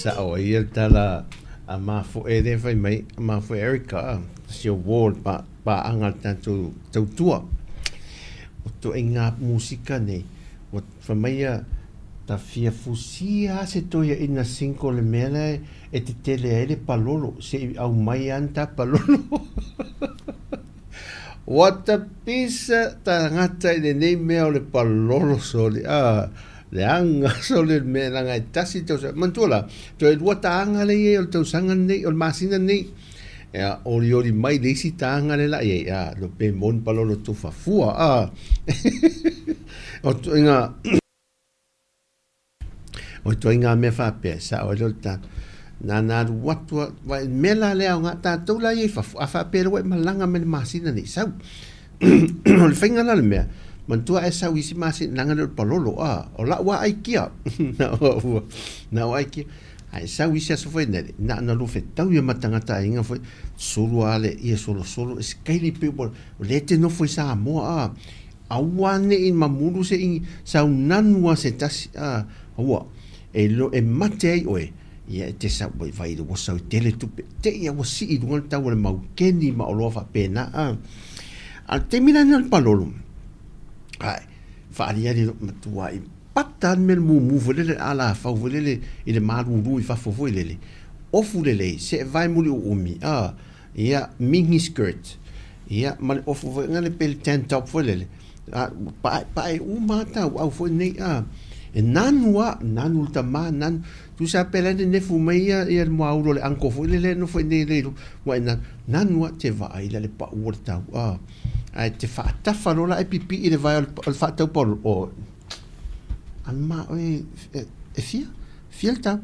Sāmoa ia tala a mafo e le fai mai a mafo Erika si o ward pa anga tanto Tautua o to e ngā musika nei o whamaia ta fia fusia se toia ina cinco le mele e te tele ele palolo se au mai anta palolo what a pizza ta ngata i nei mea o le palolo soli le anga so le me langa tasi to mantola to e lua tanga le e o to sanga nei o masina nei ya ori mai le si tanga le la ya lo pe mon palo lo to fafua o to inga me fa pe sa o lo ta na what wa mela le nga ta to la ye fa pe lo malanga me masina nei sa o finga la me mantua esa wisi masi nanga le palolo o la wa aikia na wa aikia ai sa wisi aso foi nele na lu fe tau ia matanga ta inga foi solo ale ia solo scaly people lete no foi Sāmoa awane in mamuru se in sa nanua se tas wa e lo e mate ai oe ia te sa vai do so tele tu te ia was si i don tau le mau keni ma o fa pena al termina no palolo ai faria di matua i patan mel mu volele ala fa volele i le maru i fa fo volele o fulele se vai muli umi ia mini skirt ia mal o fo ngale pel ten top volele pa mata au fo nei e nanu tama nan tu sa pelane ne fu meia ia mo aulo le anko volele no fo nei le wa nanu te vai le pa urta ai te fa no la pipi i le vai al fa tau por o amma e fia tau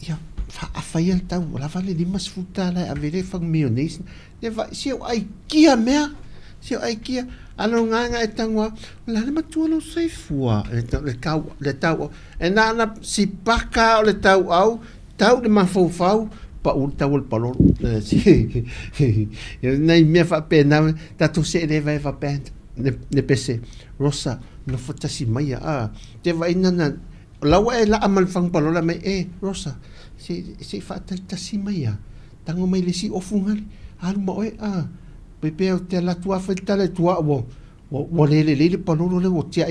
ia fa il tau la vale di mas futa la avere fa mayonnaise ne va si ai kia mea si ai kia alo nga e tangwa la le matua no sei fua le tau e na si paka o le tau le mafau pa un tawol palor si nei me fa pena tatu se le vai fa pen ne pese rosa no fota si mai te vai nana la wa la amal fang palola me rosa si fa ta si mai tango mai le si ofungal al mo pepe o te la tua fa tale tua wo le palolo le wo tia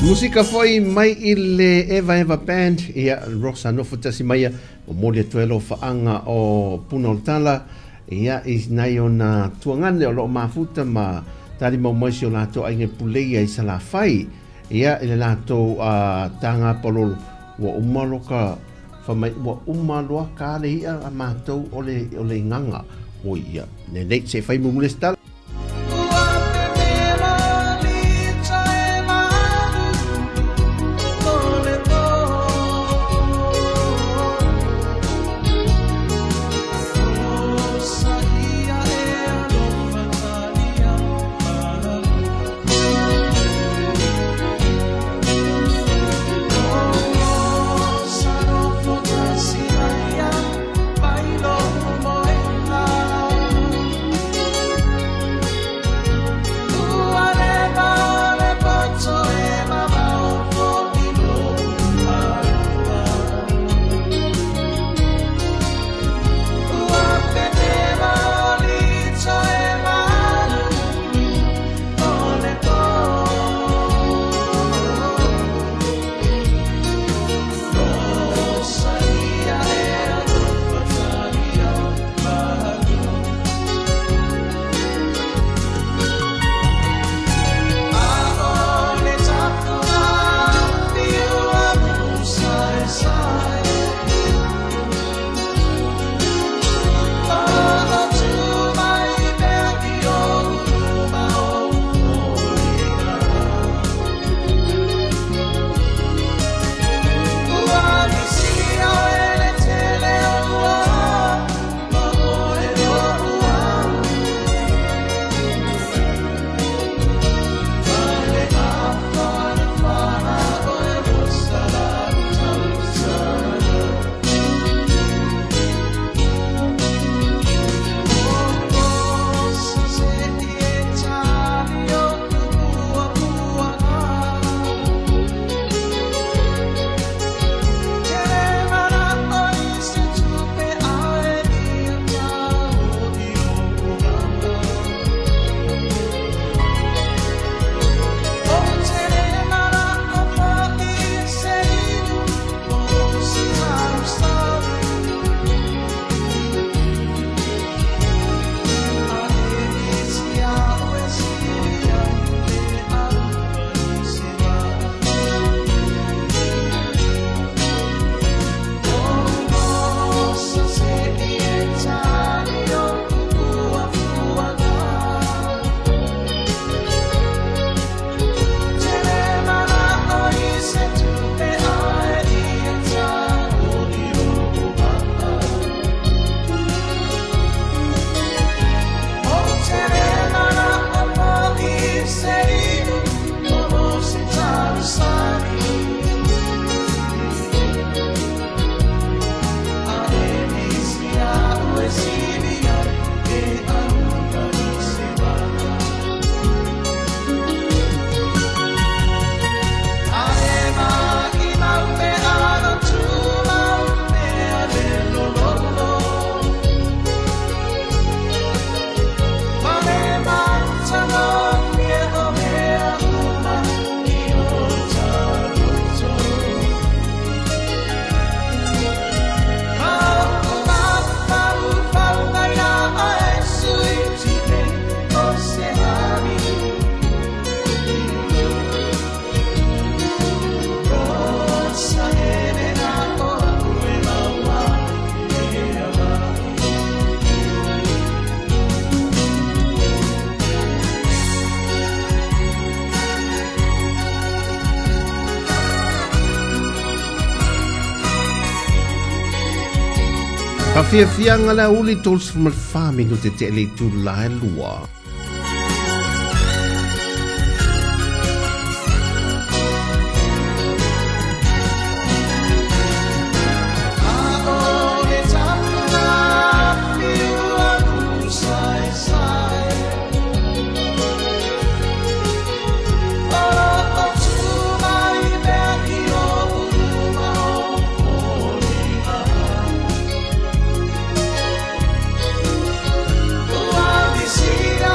Musika foi mai I le Eva Eva Band ia Rosa Nofo tasi mai o mole tuelo faanga o Puna o Tala ia is nai ona tuangane o lo mafuta ma tali mau maisi o lato ainge puleia I sala fai ia ile lato tanga pololo wa umaloka famai wa umaloa ka le ia a matou o le nganga o ia ne nei se fai mumule stala Fianga la uli tools from farming to te le tu la lua. See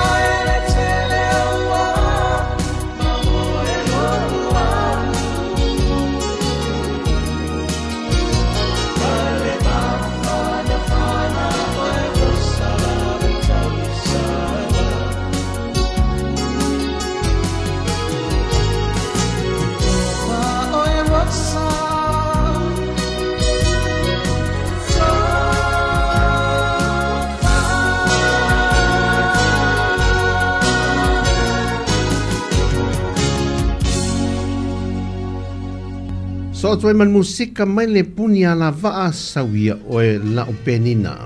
So tu man musika mai le puni ala vaa sawia o e la o penina.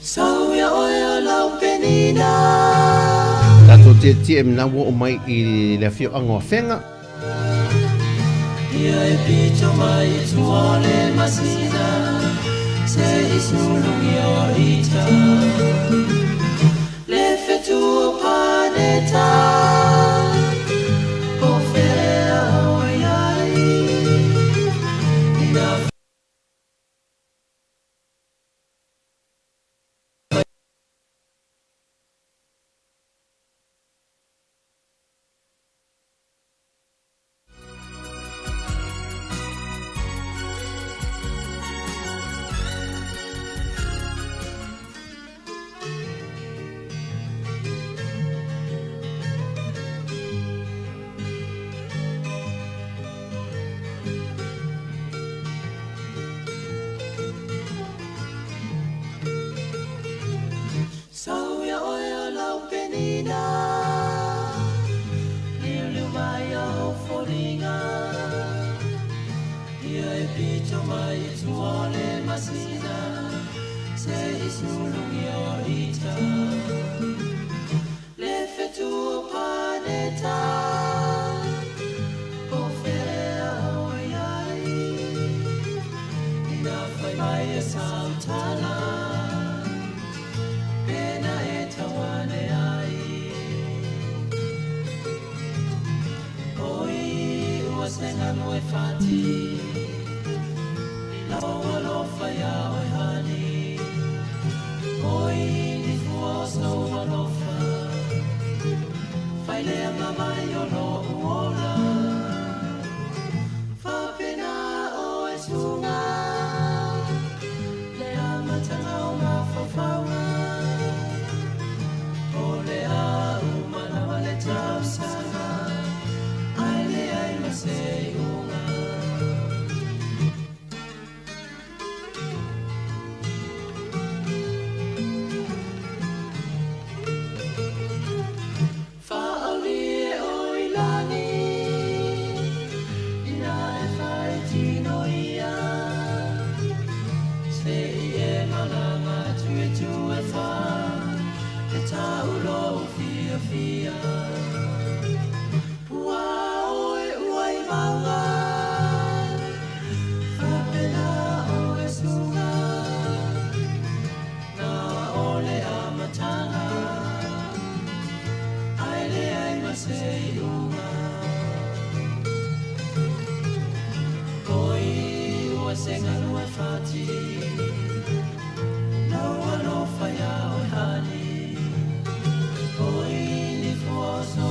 Sawia o e la o penina. Tato te mna wo o mai I le fio ango whenga. Ia e pito mai tuale masina. Se isulungi o ita. Le fetu o paneta. O fea o iai. Ina Sawia o e la o penina. Liu mai o foringa. Ia e pito mai tuale masina. Se isulungi o ita. Le fetu o paneta. O fea o iai. Ina fai mai e sautala. Pena e tawane ai. Oi ua senga noe fati. La oa lofa ia oi hani. Oi ni fua so wanofa. Fai lea mamai o lo uola. Fa pena o e sunga. Lea matanga o ma fafaua. Ole a umana wale tau sana. Aile ai masei unga. Fa'auli e oilani. Ina e fai tino ia. Se I e malanga tue tue fa. E taulo fia fia. Ua oe uai maunga. Whapena o e sunga. Nā ole a matanga. Aile ai masei unga. Oi ua senga nua fati. No whai a oi hani. Oi ni fuaso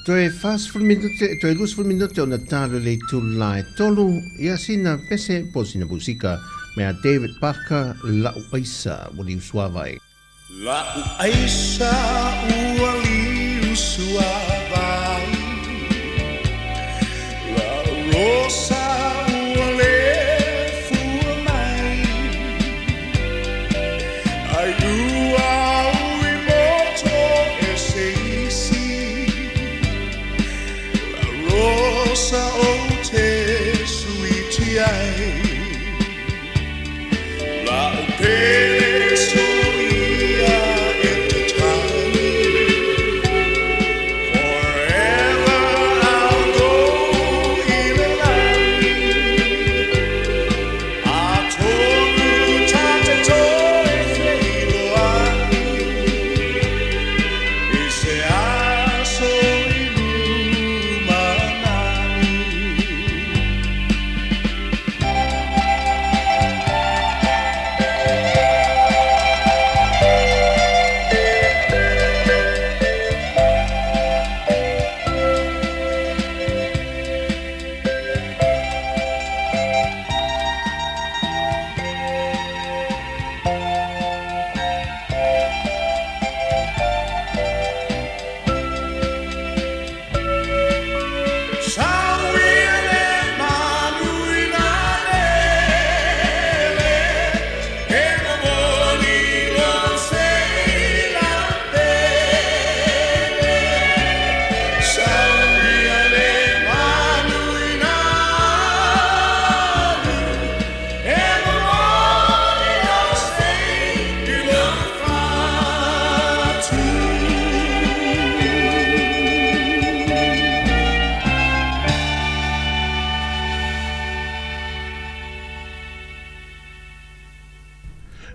Toe fast full minute, toe lus full minute o na talo le tulai. Tolu ia sina pese po sina musika mea David Parker la uaisa wali usuavai. La uaisa wali usuavai. La rosa wale fuamai. Ayua uimoto eseisi. Rosa o te suiti ai La o pele soia e te tali Forever I'll go in a line A tonu tate toe feilo ai E se aso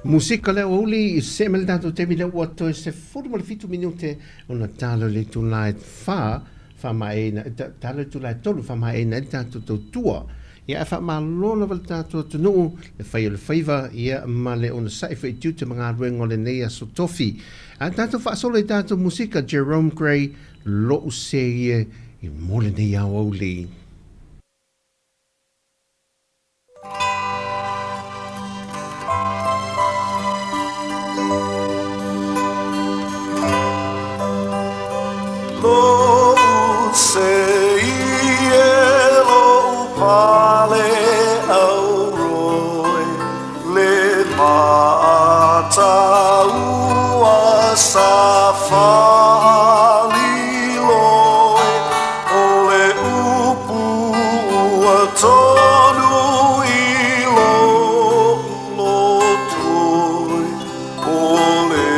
Musika le oli se mel dato te mile wato se furu mal fitu minute ona talo le tulai fa mai na talo tulai tolu fa mai na dato Tautua ia fa malolo val dato tunu le fai le faiva ia male ona sai fa tu te mga ruengo le nei so tofi a dato fa solo dato musika Jerome Gray lo se i mole nei a oli Lo sei lo pale au roi le mata ua safali loi o le upu ua tonu i lo toi o le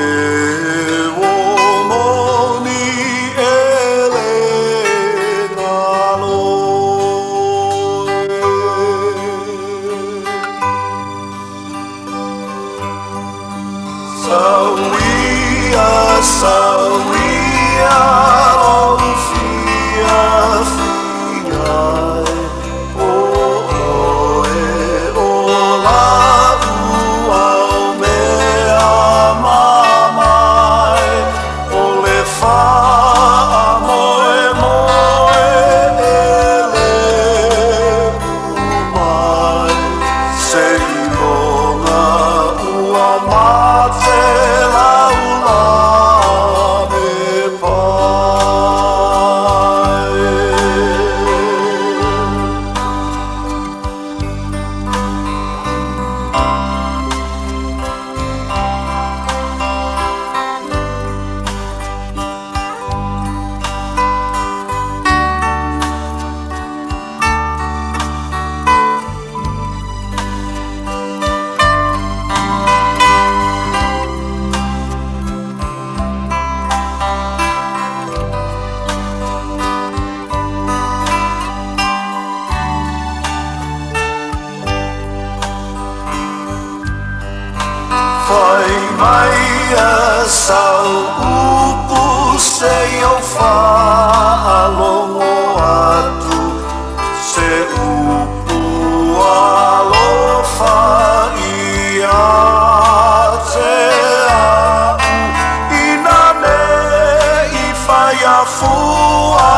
Sāmoa o fia fia o la ua mea mamai o le wha moe moe ele umai se ilonga ua mate laula Whai mai a sau upu se o whaalongo atu se upu alofa i a te au ina ne i whai a fua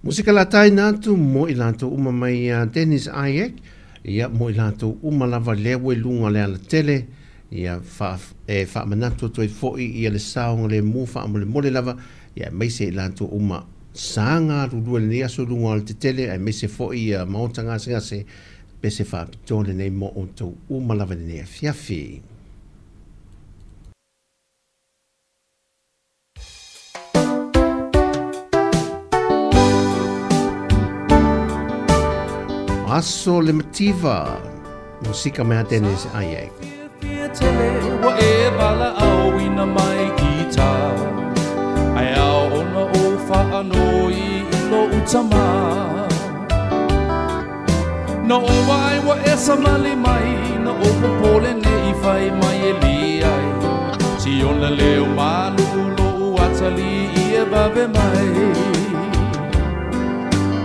Musika la tai natu mo i lato uma mai Dennis Ayek, ia mo i lato uma lava lewe lunga le ala tele, ia wha manatu toi foi ia le saonga le mufa mo le mole lava, ia meise i lato uma sanga rurua le nia so lunga ala te tele, ai meise foi ia maota ngase pese wha pitone nei mo o tau uma lava le nia fiafi. Aso le mativa, musika mea Dennis Ayek. Tele wa e bala au ina mai ki ta. Ai au ona o whaanoi i lo utama. Na o wai wa e samali mai, na o popole ne i whai mai e li ai. Si ona leo malu lo uatali i e babe mai.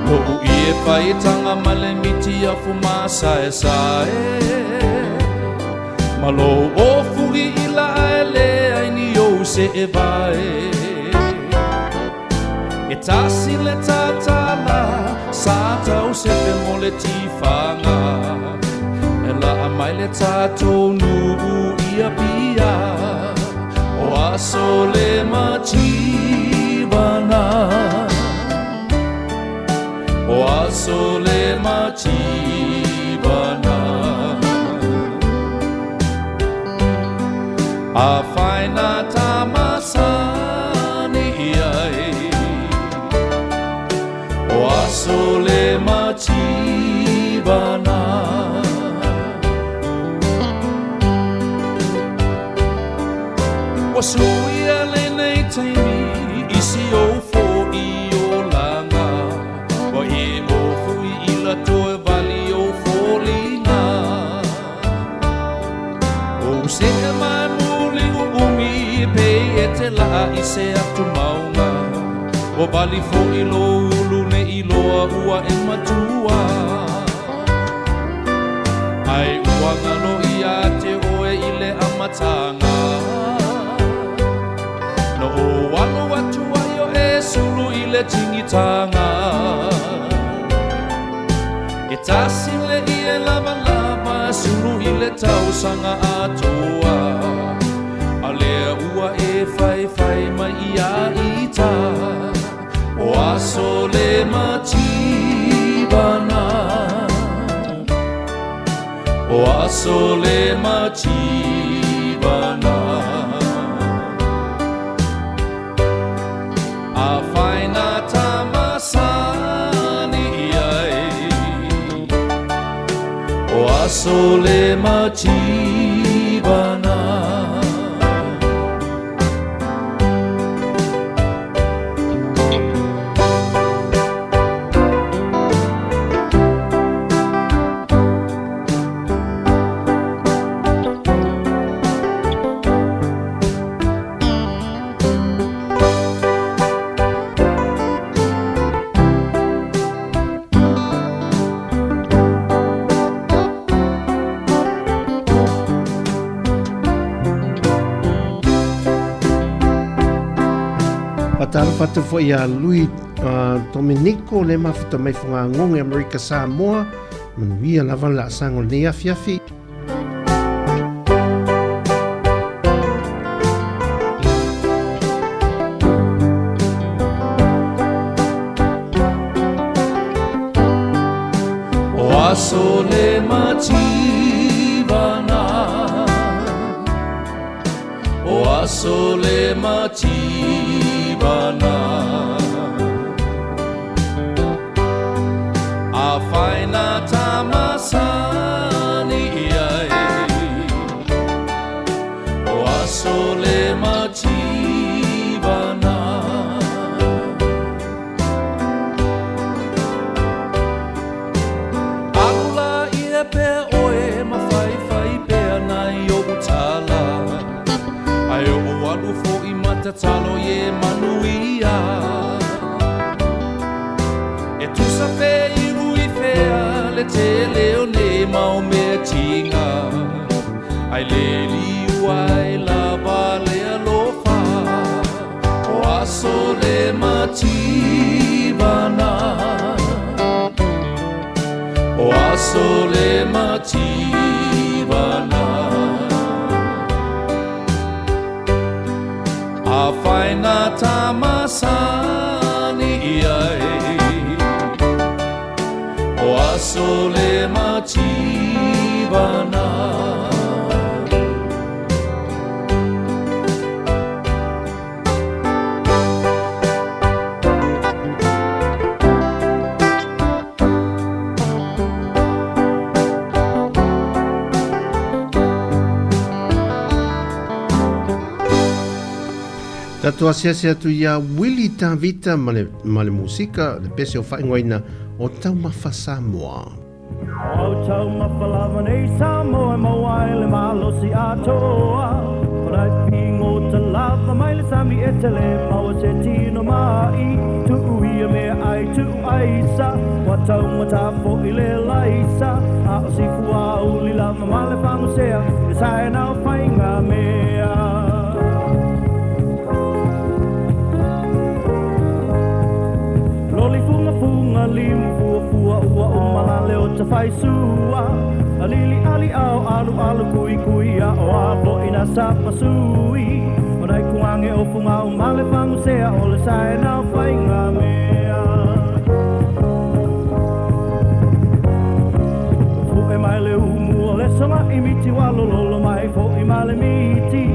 Lo i e whai tanga male miti a fumasa e sae. Malo o fugi i la ele ai ni o se e vai. E tasi le tatala, sa tau se pe mo le tifanga. E la amai le tatou nuu i a pia, o aso le matibana. O aso le matibana. A whaina tamasani iai, o aso le matibana. O suia le nei taimi, isi o fo i o langa, o e o fui i la toe vali o folinga. O se mai e te la i se atu maunga. O bali fo i lo ulu ne i loa ua e matua. Ai ua ngalo i a te oe i le amatanga. No o wano atua i o e sulu i le tingitanga. E tasi le i e lava lava sulu i le tausanga atua. Alea ua e fai mai ia ita. O aso le matibana. O aso le matibana. A whaina tamasani iai. O aso le matibana. Patala fatu fo ia lui Dominico le mafuta mai funga ngonge Amerika Sāmoa manuia lava la sango le afiafi. O aso le matibana. O aso le matibana. A whaina tamasani iai. O aso le matibana. Aula ia pe oe mawhai pea nai o utala. Ai o alu fo i matatalo ye manuia. E tusa pe i rui fea le te leo ne mau mea tinga. Ai le liu ai lava le alofa. O aso le matibana. whaina tamasani iai o aso le machivana Tautua sia tu ia Willy Tavita male musika le pese o whaingoina o Taumafa Sāmoa. O Taumafa lava nei Sāmoa mawai le malosi atoa. O rai pingo te lava mai le sami e te le maua se tino mai. Tu uia mea ai tu aisa. Wa taumata fo i le laisa. A o si fua uli lava male whangusea. Le sae nao whainga mea. Loli funga funga limu fua fua ua umala leo te whai sua. Alili ali au alu alu kui kui a o abo ina sapa sui. O nai kuange o funga umale whangusea o le sae nao whainga mea. Fuke mai le umu o le songa imiti walo lolo mai fo i male miti.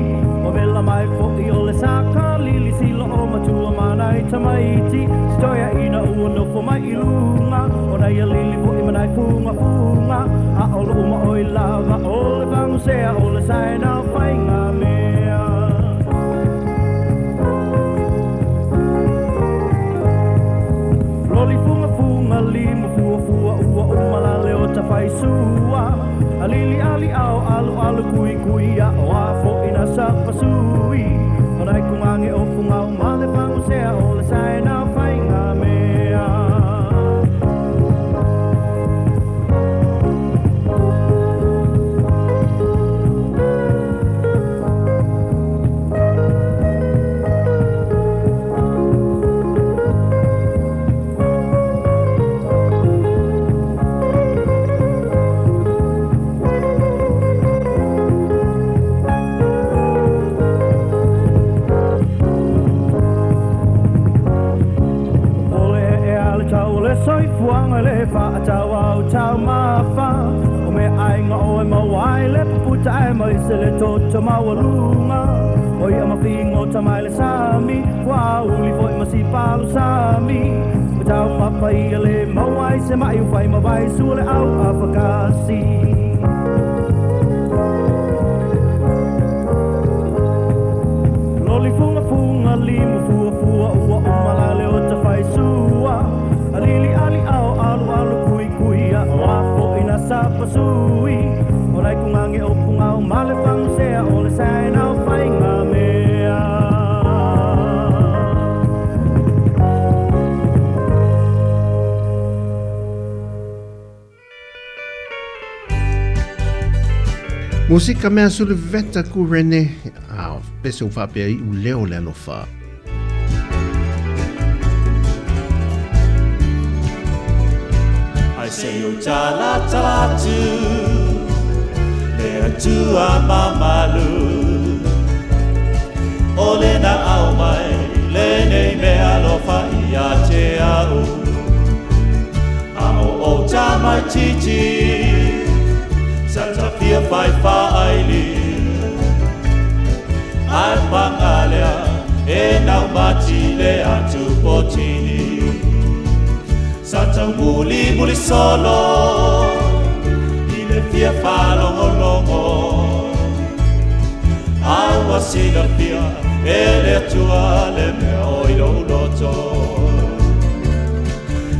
O vela mai fo i o le saka lili silo o matua manai tamaiti. Stoia ina ua no fo mai ilunga. O nai a lili fo i manai funga funga. A o lo uma oi lava o le wangusea o le sae nao whainga mea. Loli funga funga limu fua fua ua umala leo ta whai sua. Alili ali au alu alu kui kui a o a fo ina sapa sui. O nai kumange o funga umale wangusea o le sae nao whainga mea. Soi fuanga le fa tau au tau mafa. O me ainga o e mawai le puta e mai se le toto mawalunga. O ia mawhingo tamai le sami. Wa uli foi masi palu sami. O tau mapa ia le mawai se mai ufai mawai sule au afakasi. Loli funga funga limu fua fua ua umala le o ta fai sua. Alili ali au alu alu kui kui a o afo ina sapa sui. O nai kungange o pungau male wangusea o le sae nao whainga mea. Musika mea sulu veta ku rene a pese o whapea i u leo le anofa. I say o tala tala tu le atua mamalu o le na au mai le nei me alofa i a te au a o ta mai titi sa ta fia fai fa aili ai pangalea e nau mati le atu potini Sata muli muli solo I le fia fa longo longo Awa sina fia E le atua le mea o ilo loto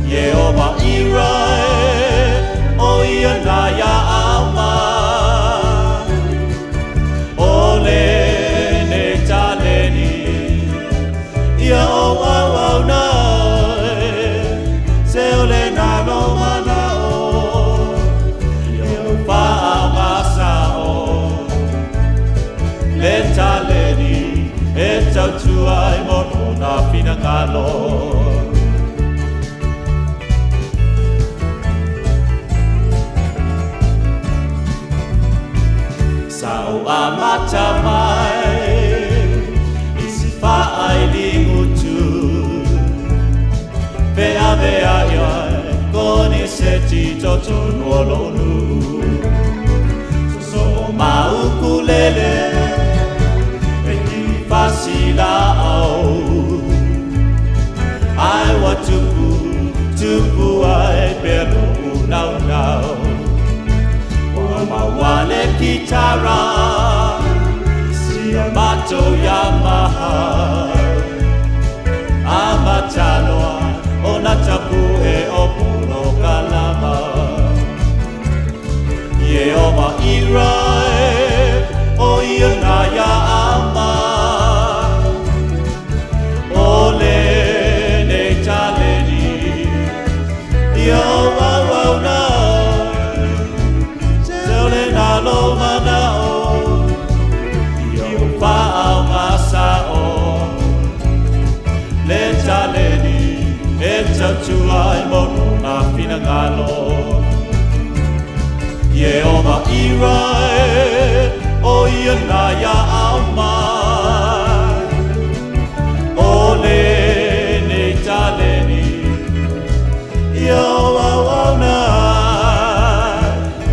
Ye o ma irai O ia na ya ama O le ne taleni Ia o au au na Se ole na no mana o Ia pa masa o Le taleni e tautua e mono na fina ngalo Sao amata mai Isi fa ai lingutu Vea vea ia Koni se tito tunuolonu So maukulele E ki fasila au Ai watupu ai pero unau nau Wamawale kitara Mato Yamaha Amataloa Onatapu e Opuno Kalama Yeoma Irae O Ionaya Ama Ole Ne Taleni Yeoma Wauna Zole Nalo Manao Pa'au masao Le taleni E tautua I monu na pinangalo Yeoma irae O ia na ia au mai O le ne taleni Yeoma wauna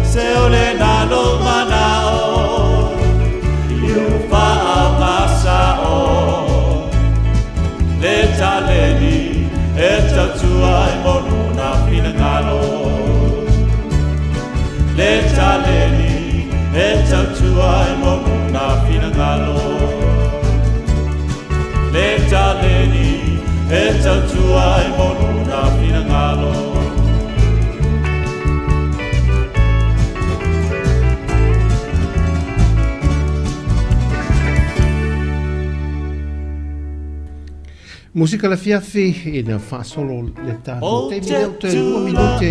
Se o le nalo manao Le taleni e tautua I monu na pinangalo Le taleni e tautua I monu na pinangalo Le taleni e tautua I monu na pinangalo Musika la fiafi ina fasolo le tātou. Te minau te 2 minute.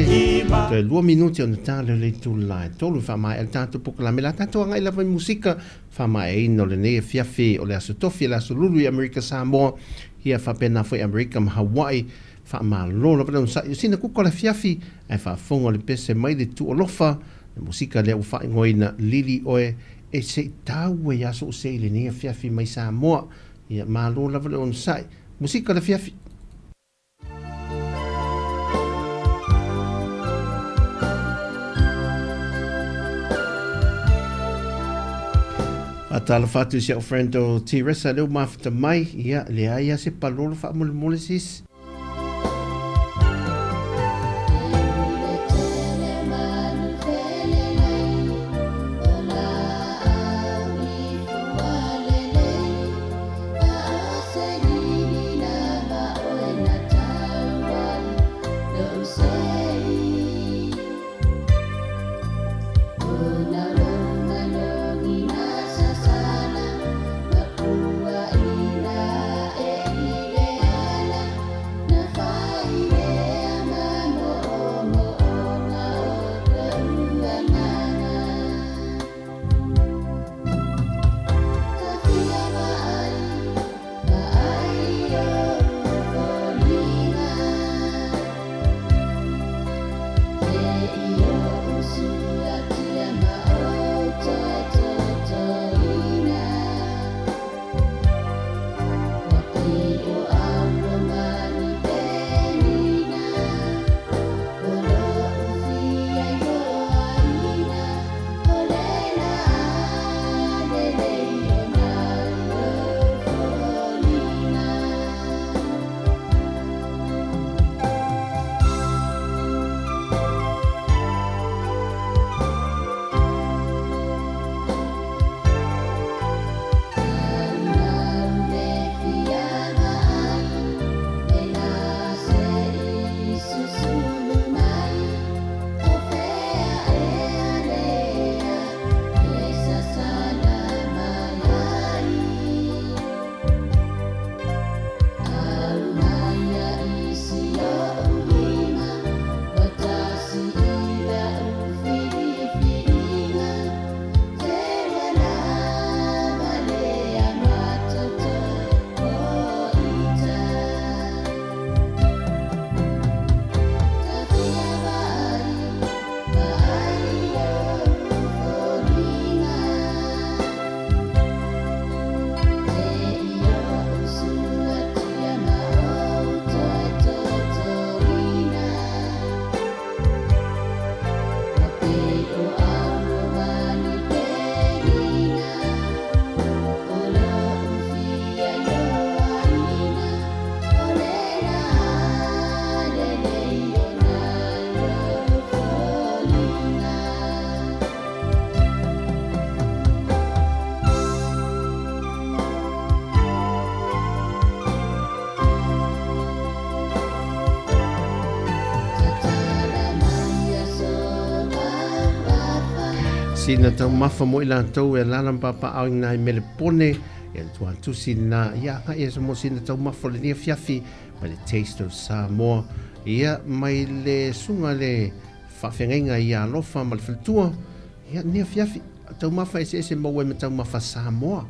Te 2 minute o na tāle le tūlai. Tolu whamai al tātou puka la me la tātou angai lawa musika. Whamai e ino le nea fiafi o le aso tofi, le aso lulu i Amerika Sāmoa. Hia whapena fwoi Amerika ma Hawaii. Whaama lola pala unsa. Sina kuko la fiafi. Ai whafonga le pese mai le tu olofa. Le musika le uwha ingoina lili oe. E se tau e aso o se le nea fiafi mai Sāmoa. Hia ma lola pala unsa. Musika la fiafi. Atala fatu si au friend o Teresa leo mafta mai. Ia le aia se palolo fa mole sis. Sina tau mafa mo ila tau e lalam papa au ngai mele pone e tuan tu sina ia ka e mo sina tau mafa le nia fiafi by the taste of Sāmoa ia mai le sunga le whawhenga ia alofa ma le whaltua ia nia fiafi tau mafa e se mo e me tau mafa Sāmoa.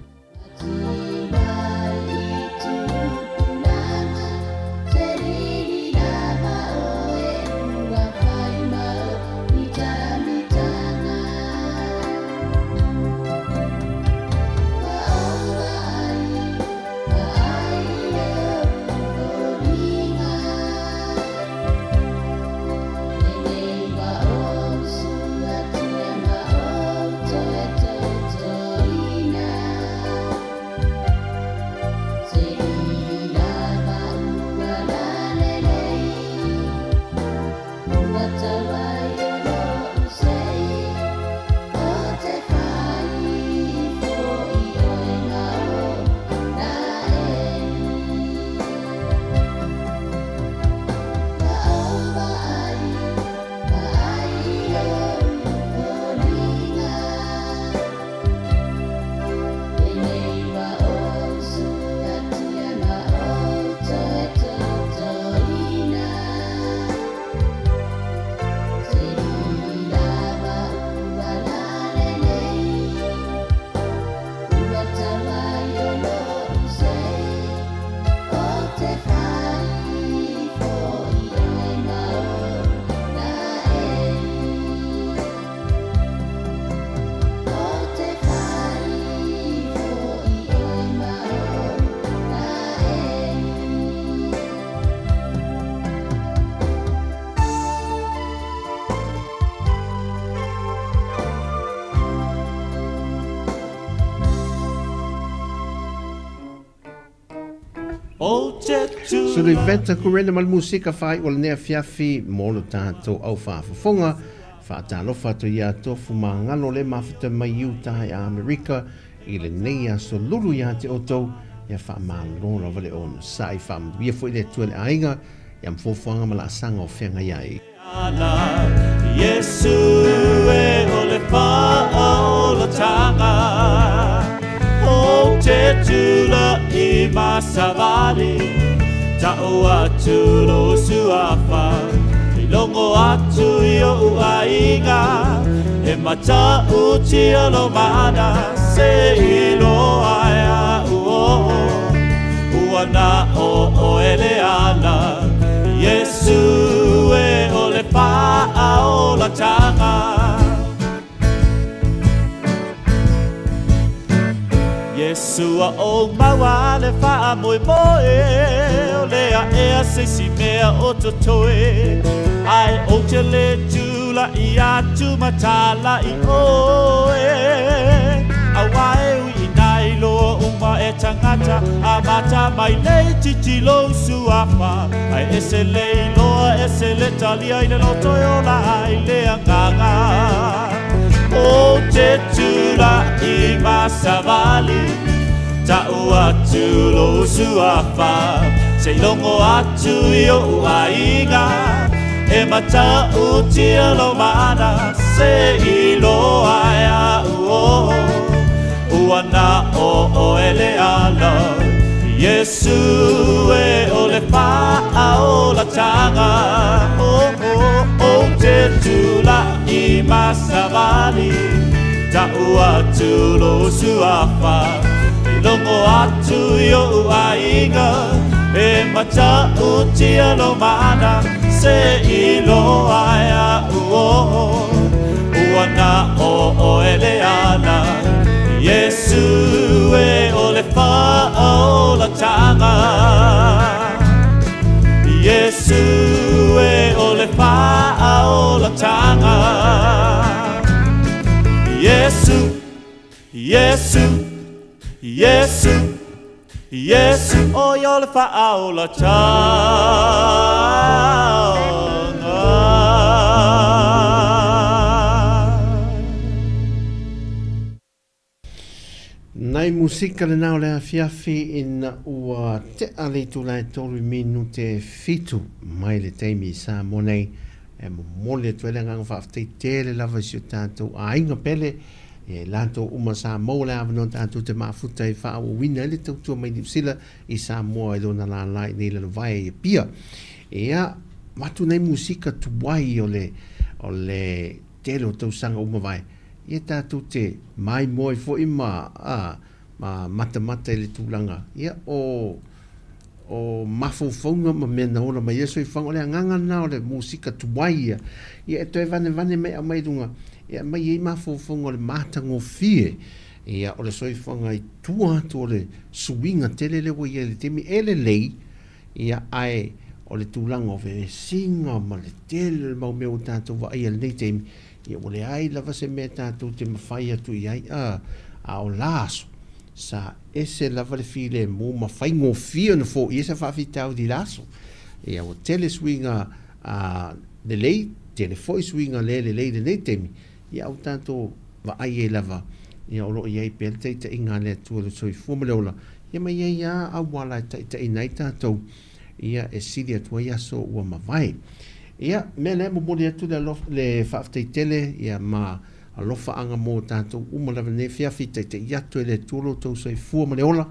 So le venta kurena mal musika fai wala nea fiafi mono tātou au whaafafonga whaatalofa to ia tofu ngalo le mawhita mai Utah a Amerika i le neia so lulu ia te oto ia whaamalona vale ono sai whaamduia fo i le tua le ainga ia mfofuanga ma la asanga o whenga iai. Yesu e o le wha o la tanga o te tula i masavali Ta'o atu lo suafa I longo atu i o uainga E mata uti lo mana Se ilo aia uo Uana o ele ala Yesu e o le paa o la tanga Yesu a o maua le wha moe moe O lea ea se si mea o totoe Ai o te le tula i atu matala i oe A wae ui i nai loa uma e tangata A mata mai le titi lo suafa Ai ese le loa ese le talia i le loto e o la ai le anganga O te tula i masavali Ta'u atu lo suafa Se longo atu i o uainga E mata uti lo mana Se ilo aia uo Uana o ele ala Yesu e o le paa o la tanga O te tula i masavali Ta'u atu lo suafa Longo atu i o uainga E mata uti lo mana Se ilo aia uo Uana o ele ana Yesu e o le wha o la tanga Yesu e o le wha o la tanga Yesu Yesu Yesu, Yesu, o yo le wha o la tanga. Nei musika le nao lea fiafi ina ua te ale tu lai tolu minute fitu mai le teimi Sāmoa nei mole tu le ngang fa te tele lava si tātou ainga pele lanto uma Sāmoa le avano tātou te mafuta e wha o wina le tautua mai ni sila i Sāmoa e lona la lai nei le vai e pia matu nei musika tuwai o le tele o tau sanga uma vai ia tātou te mai moi fo ima mata le tūlanga ia o mafofonga ma mena ona mai eso i whanga le anganga na o le musika tuwai ia e toi vane mea mai runga ia mai i mafofonga o le matango fie ia o le soi whanga i tua tu o le suinga tele le wai le temi ele lei ia ai o le tūlanga o ve singa ma le tele le mau meo tātou wa ai nei temi ia o le ai lava se mea tātou te mawhai atu i ai a o laso sa ese lava le file mo mawhai ngō fia na fo i esa whawhitau di laso ia o tele swinga le lei tele foi swinga le lei le nei temi ia o tātou wa ai e lava ia o lo i ai pēle te inga le tua le soi fua maleola ia mai ia a wala te inai tātou ia e siri atua ia so ua mawai ia me le mo mori atu le whaaftei tele ia ma alofa anga mo tātou umalawa ne whiawhi te iatu e le tūro tau soi fua maleola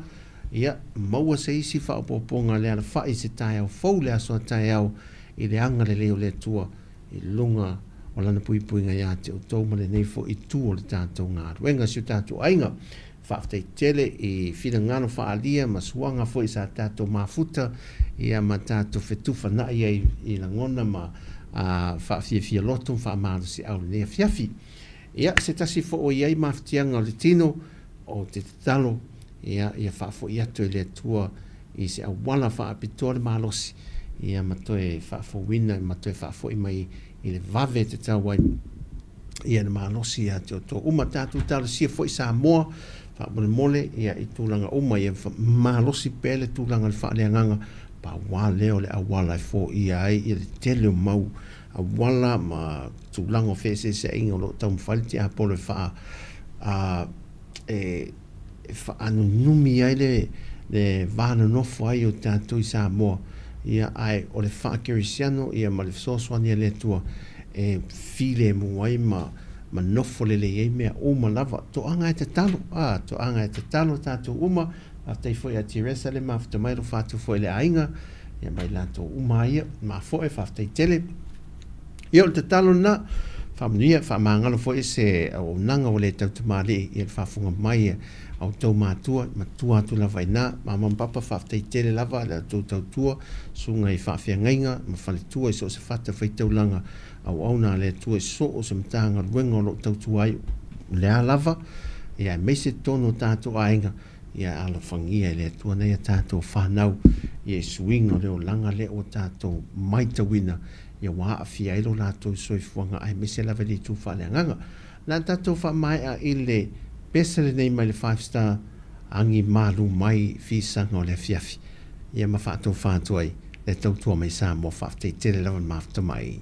ia maua se isi whaapoponga le ala whai se tae au fau le aso tae au i le anga le leo le tua i lunga o lana pui nga ia te o tau male nei fo i tū o le tātou ngā ruenga si o tātou ainga whaaftei tele i whina ngano whaalia ma suanga fo i sa tātou mafuta ia ma tātou whetufa na ia i la ngona ma whaafia loto whaamaro si au le nea whiawhi ia se tasi fo o iai maftianga o le tino o te talo ia whaafo i atu i le tua i se awala whaapitoa le malosi ia matoe whaafo wina matoe whaafo i mai i le vave te tawai ia na malosi ia te o tō uma tātou talo sia fo i Sāmoa mole ia i tūlanga uma ia malosi pele tūlanga le whaaleanganga pa wā leo le awala i fo i ai i le tele o mau awala ma tūlanga o whese se inga o lo tau mwhaliti a polo wha anu numi ai le vāna nofo ai o tātou i Sāmoa ia ai o le wha kerisiano ia ma le soswani le tua e file mu ai ma nofo le iei mea uma lava to anga e te talo tātou uma a tei foi a tiresa le mafta mai ro fatu foi le ainga ia mai lato uma ia ma foi fafta tele ia o te talo na famnia fa mangalo foi se o nanga o le tautu mali ia fa funga mai au tau matua tu lava ina mama papa fafta tele lava la tautua sunga i fa fia ngainga ma fa le tua so se fata fai taulanga au na le tua so o se mtanga ruenga lo tautua ai le lava ia me se tono tatu ainga ia ala fangia le tua nei tātou whanau ia swinga leo langa le o tātou maita wina ia waa awhia ilo lātou soifuanga ai mese lava li tū whaleanganga nā tātou wha mai a ile pesare nei mai le 5 star angi malu mai fisanga o le fiafi ia ma whātou whātou ai le tautua mai Sāmoa whaaftei tele lawan mafta mai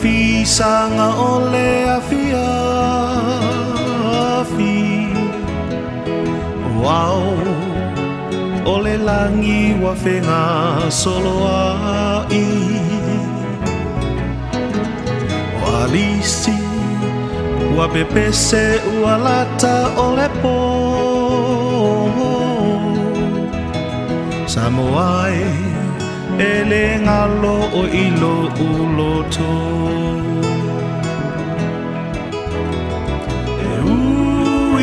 Fisanga ole afiafi Wow Ole langi wa whenga solo ai Wa lisi Wa pepese ua lata ole po Samoae ele ngalo o ilo uloto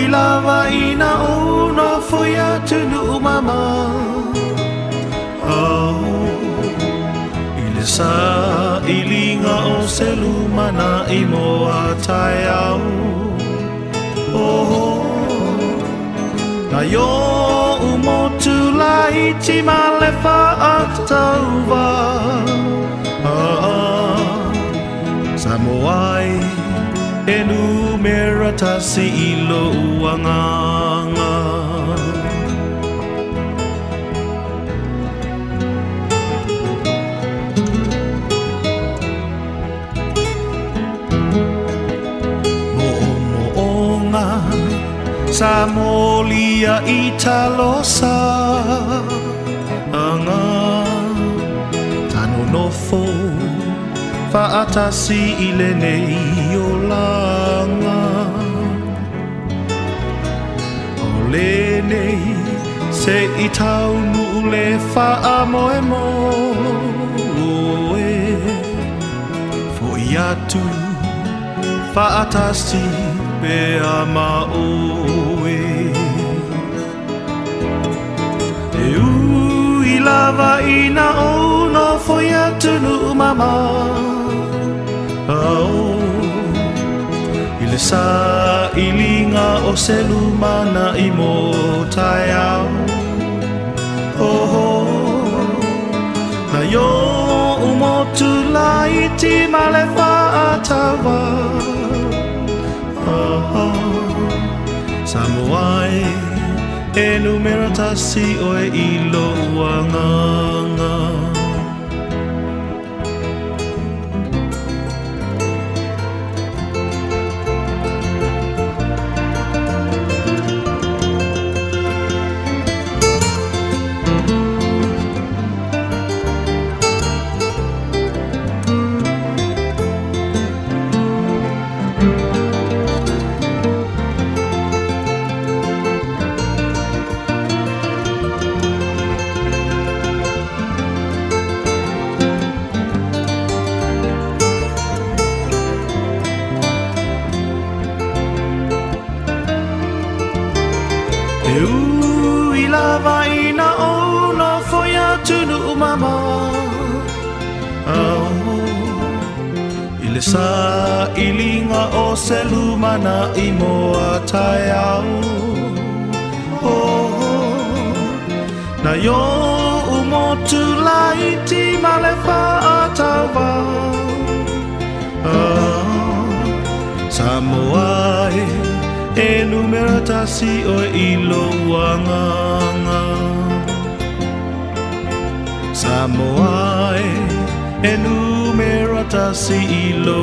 lava ina uno foi atunu mama ile sa ilinga o selumana imo atayau na yo umo iti malefa atauva Sāmoa e numera tasi ilo uanganga Mo'onga Samolia italosa anga Tano nofo Fa'atasi ile nei o langa O le nei se I tau nule fa'a moe mo e Fo I atu fa'atasi pe ama o e E ui lava ina o no foi atu nu mama Ile sa ilinga o se lumana I mo tai au Na yo umotu la iti malefa atawa Sāmoa e numera tasi oe ilo uanganga E ui lava ina o no foi atu nu mama Ile sa ilinga o se lumana I moa tai au Na yo umotu la iti malefa atawa Sāmoa e numera tasi o ilo uanganga Sāmoa e numera tasi ilo